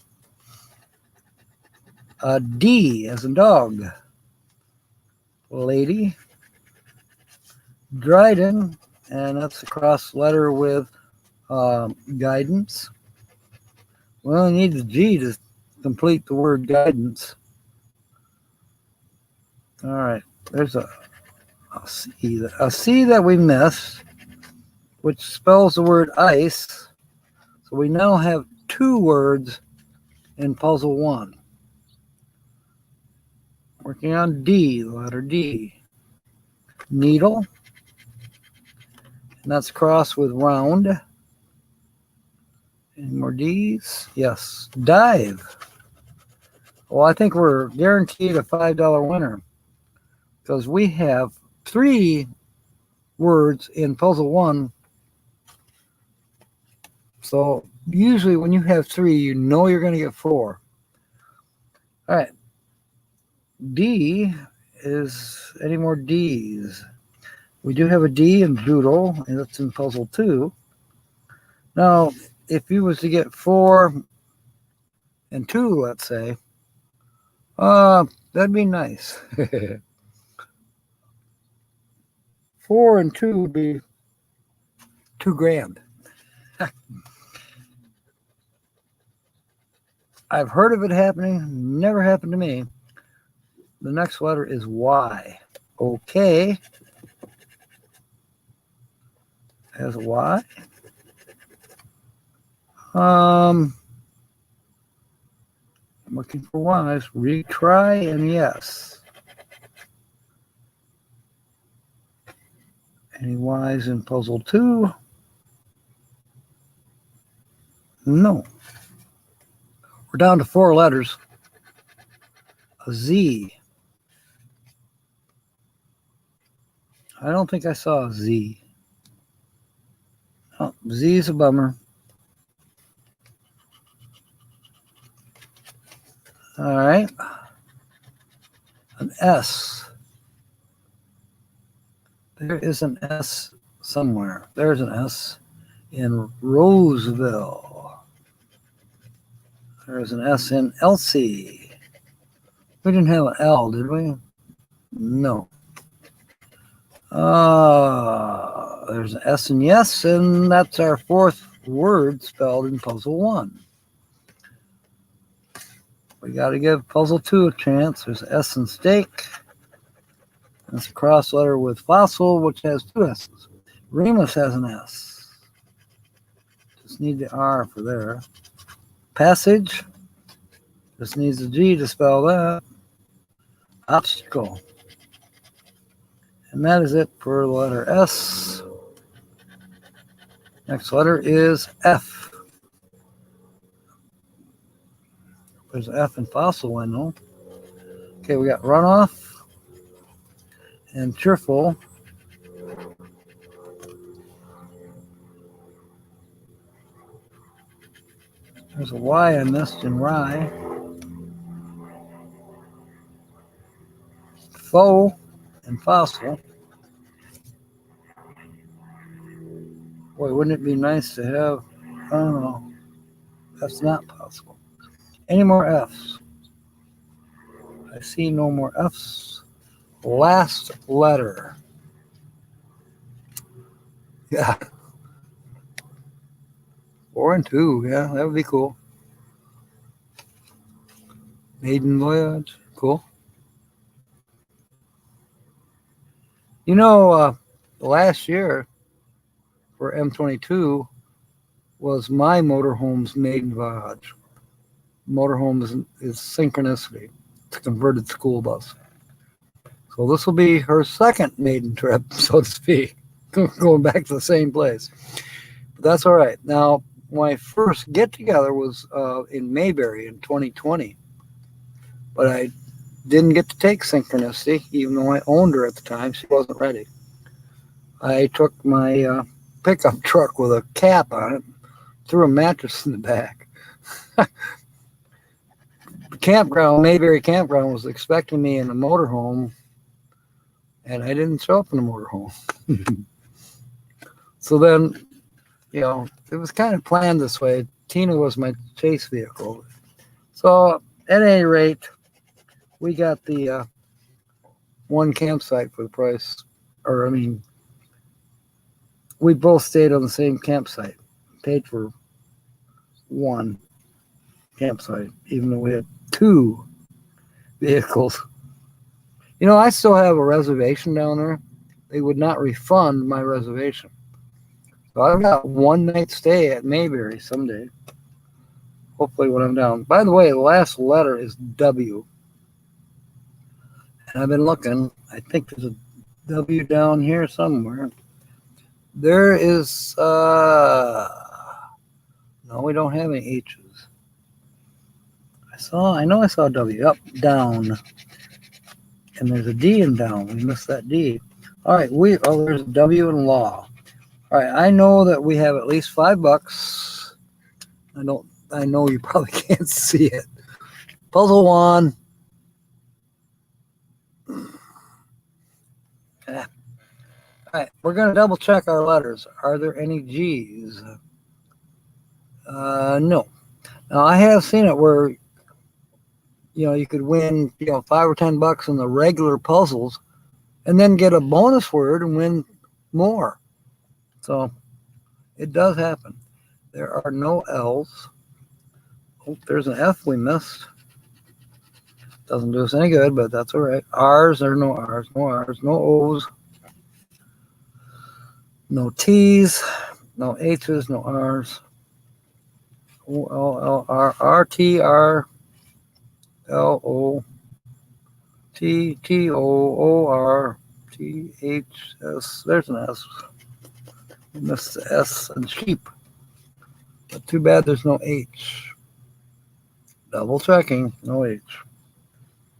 D as in dog. Lady. Dryden, and that's a cross letter with guidance. We only need the G to complete the word guidance. All right, there's a C that we missed, which spells the word ice. So we now have 2 words in puzzle 1. Working on D, the letter D. Needle. And that's crossed with round. Any more D's? Yes. Dive. Well, I think we're guaranteed a $5 winner because we have 3 words in puzzle 1. So usually when you have 3, you know you're going to get 4. All right. D is any more D's? We do have a D in doodle, and that's in puzzle 2. Now, if you was to get 4 and 2, let's say, that'd be nice. 4 and 2 would be $2,000. I've heard of it happening, never happened to me. The next letter is Y. Okay. Has a Y. I'm looking for Y's. Retry and yes. Any Y's in puzzle 2? No. We're down to 4 letters. A Z. I don't think I saw a Z. Oh, Z is a bummer. All right. An S. There is an S somewhere. There's an S in Roseville. There's an S in Elsie. We didn't have an L, did we? No. There's an S and yes, and that's our fourth word spelled in puzzle 1. We got to give puzzle 2 a chance. There's S and steak. That's a cross letter with fossil, which has 2 S's. Remus has an S. Just need the R for there. Passage. Just needs a G to spell that. Obstacle. And that is it for the letter S. Next letter is F. There's an F in fossil, I know. Okay, we got runoff and cheerful. There's a Y I missed in rye. Faux and fossil. Boy, wouldn't it be nice to have, I don't know, that's not possible. Any more F's? I see no more F's. Last letter. Yeah. 4 and 2, yeah, that would be cool. Maiden voyage, cool. You know, last year for M22 was my motorhome's maiden voyage. Motorhome is synchronicity. It's a converted school bus. So this will be her second maiden trip, so to speak, going back to the same place. But that's all right. Now, my first get-together was in Mayberry in 2020. But I didn't get to take synchronicity, even though I owned her at the time. She wasn't ready. I took my pickup truck with a cap on it, threw a mattress in the back. The campground, Mayberry campground, was expecting me in a motorhome, and I didn't show up in a motorhome. So then, you know, it was kind of planned this way. Tina was my chase vehicle. So at any rate, we got the one campsite for the price, or I mean, we both stayed on the same campsite, paid for one campsite, even though we had 2 vehicles. You know, I still have a reservation down there. They would not refund my reservation. So I've got 1 night stay at Mayberry someday. Hopefully when I'm down. By the way, the last letter is W. And I've been looking. I think there's a W down here somewhere. There is, no, we don't have any H's. I know I saw a W. Up, down. And there's a D in down. We missed that D. All right, there's a W in law. All right, I know that we have at least $5. I know you probably can't see it. Puzzle 1. All right, we're going to double check our letters. Are there any G's? No. Now, I have seen it where, you know, you could win, you know, $5 or $10 in the regular puzzles and then get a bonus word and win more. So it does happen. There are no L's. Oh, there's an F we missed. Doesn't do us any good, but that's all right. R's, there are no R's, no R's, no O's, no T's, no H's, no R's. O, L, L, R, R, T, R, L, O, T, T, O, O, R, T, H, S. There's an S. We missed the S and sheep. But too bad there's no H. Double checking, no H.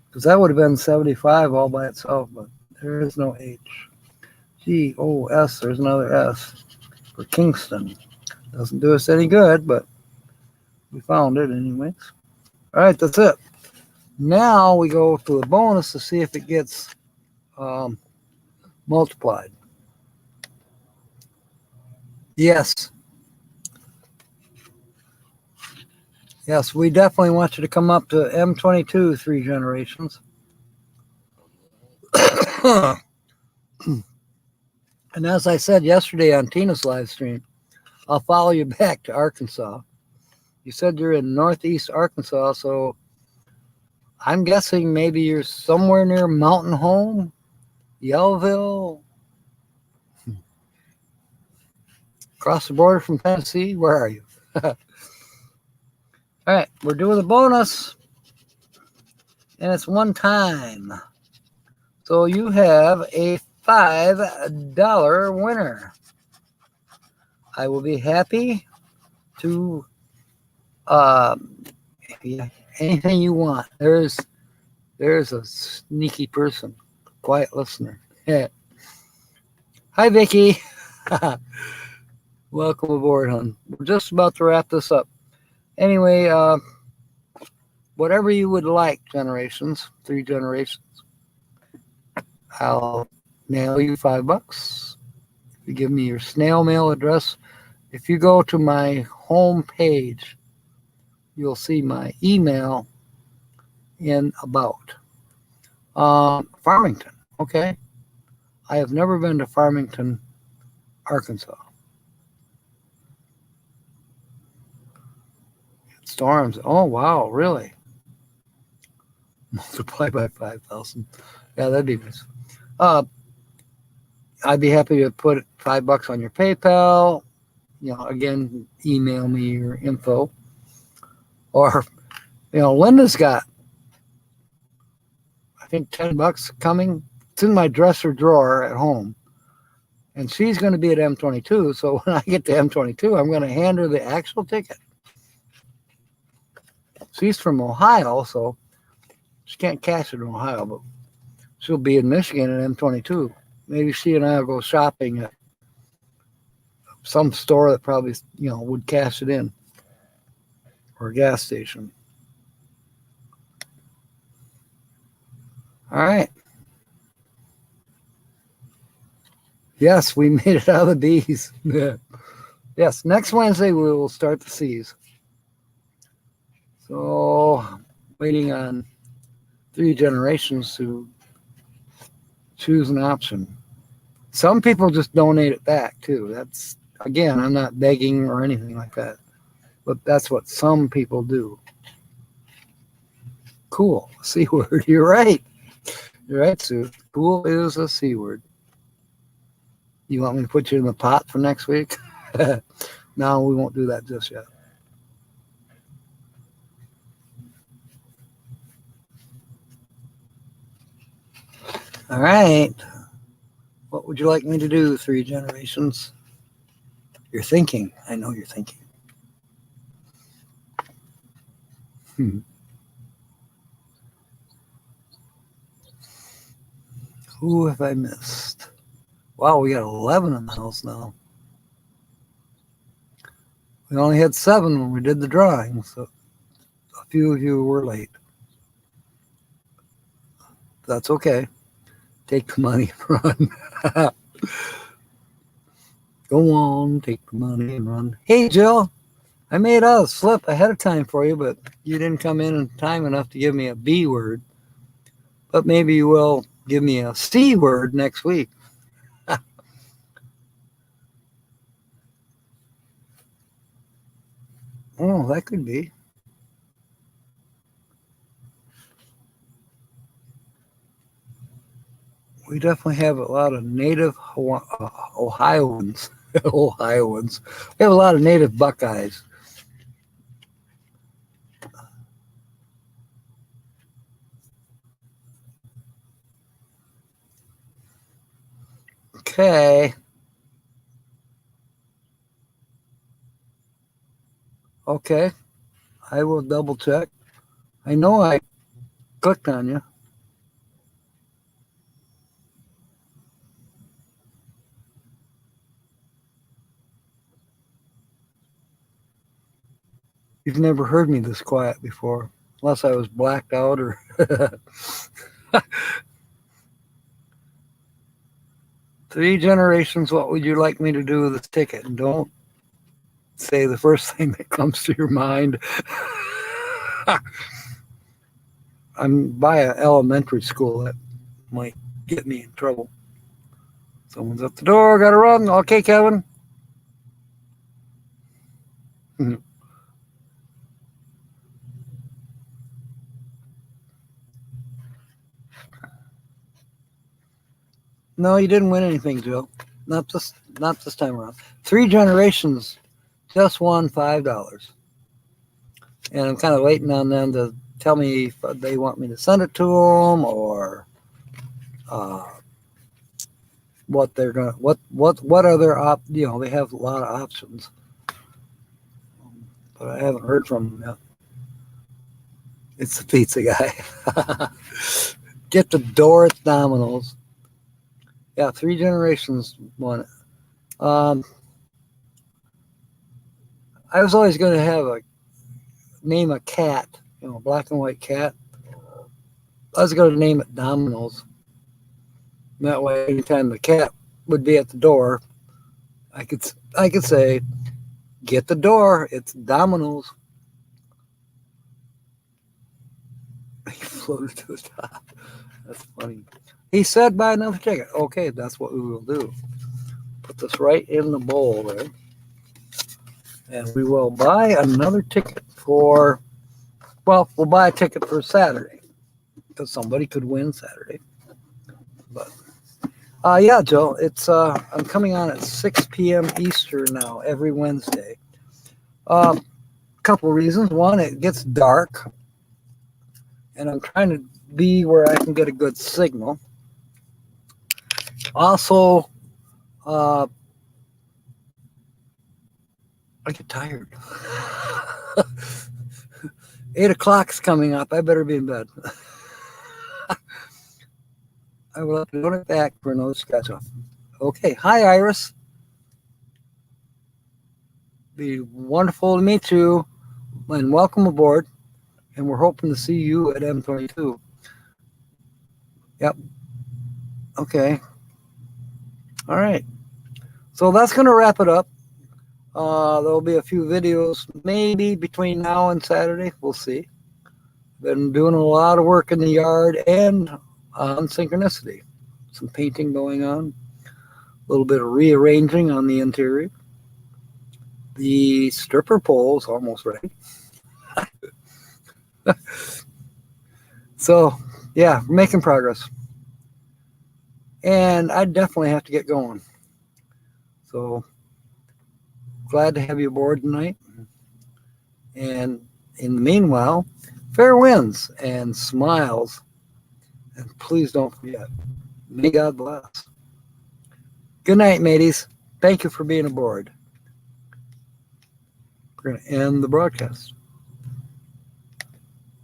Because that would have been 75 all by itself, but there is no H. G, O, S, there's another S for Kingston. Doesn't do us any good, but we found it anyways. All right, that's it. Now we go to the bonus to see if it gets multiplied. Yes. Yes, we definitely want you to come up to M22 3 generations. And as I said yesterday on Tina's live stream, I'll follow you back to Arkansas. You said you're in northeast Arkansas, so I'm guessing maybe you're somewhere near Mountain Home, Yellville, across the border from Tennessee. Where are you? All right, we're doing the bonus, and it's one time. So you have a $5 winner. I will be happy to anything you want. There's a sneaky person, quiet listener. Yeah. Hi, Vicky. Welcome aboard, hon. We're just about to wrap this up. Anyway, whatever you would like, generations, 3 generations, I'll mail you $5. If you give me your snail mail address, if you go to my home page, you'll see my email in about. Farmington, okay? I have never been to Farmington, Arkansas. Storms. Oh, wow, really? Multiply by 5,000. Yeah, that'd be nice. I'd be happy to put $5 on your PayPal. Again, email me your info. Or, Linda's got, I think, $10 coming. It's in my dresser drawer at home. And she's going to be at M22. So when I get to M22, I'm going to hand her the actual ticket. She's from Ohio, so she can't cash it in Ohio, but she'll be in Michigan at M22. Maybe she and I will go shopping at some store that probably, would cash it in, or a gas station. All right. Yes, we made it out of the B's. Yes, next Wednesday we will start the C's. So, waiting on 3 generations to choose an option. Some people just donate it back too. That's, again, I'm not begging or anything like that, but that's what some people do. Cool. C word. You're right. You're right, Sue. Cool is a C word. You want me to put you in the pot for next week? No, we won't do that just yet. All right. What would you like me to do, 3 generations? You're thinking. I know you're thinking. Who have I missed? Wow, we got 11 in the house now. We only had 7 when we did the drawing, so a few of you were late. That's okay. Take the money and run. Go on, take the money and run. Hey, Jill, I made out a slip ahead of time for you, but you didn't come in time enough to give me a B word. But maybe you will give me a C word next week. Oh, that could be. We definitely have a lot of native Ohioans. Ohioans. We have a lot of native Buckeyes. Okay. Okay. I will double check. I know I clicked on you. You've never heard me this quiet before, unless I was blacked out or. 3 generations, what would you like me to do with this ticket? And don't say the first thing that comes to your mind. I'm by an elementary school that might get me in trouble. Someone's at the door. Gotta run. Okay, Kevin. No, you didn't win anything, Joe. Not this time around. 3 generations just won $5. And I'm kind of waiting on them to tell me if they want me to send it to them or what they're gonna what other they have a lot of options, but I haven't heard from them yet. It's the pizza guy. Get the door at Domino's. Yeah, 3 generations won it. I was always going to have name a cat, black and white cat. I was going to name it Domino's. And that way, anytime the cat would be at the door, I could say, "Get the door, it's Domino's." He floated to the top. That's funny. He said, "Buy another ticket." Okay, that's what we will do. Put this right in the bowl there. And we will buy another ticket we'll buy a ticket for Saturday. Because somebody could win Saturday. But, yeah, Joe, I'm coming on at 6 p.m. Eastern now, every Wednesday. Couple reasons. One, it gets dark. And I'm trying to be where I can get a good signal. Also, I get tired. 8 o'clock's coming up. I better be in bed. I will have to run it back for another sketch off. Okay. Hi, Iris. Be wonderful to meet you and welcome aboard. And we're hoping to see you at M22. Yep. Okay. All right. So that's going to wrap it up. There'll be a few videos maybe between now and Saturday. We'll see. Been doing a lot of work in the yard and on synchronicity. Some painting going on. A little bit of rearranging on the interior. The stripper pole is almost ready. So, yeah, we're making progress. And I definitely have to get going. So, glad to have you aboard tonight. And in the meanwhile, fair winds and smiles. And please don't forget, may God bless. Good night, mateys. Thank you for being aboard. We're going to end the broadcast.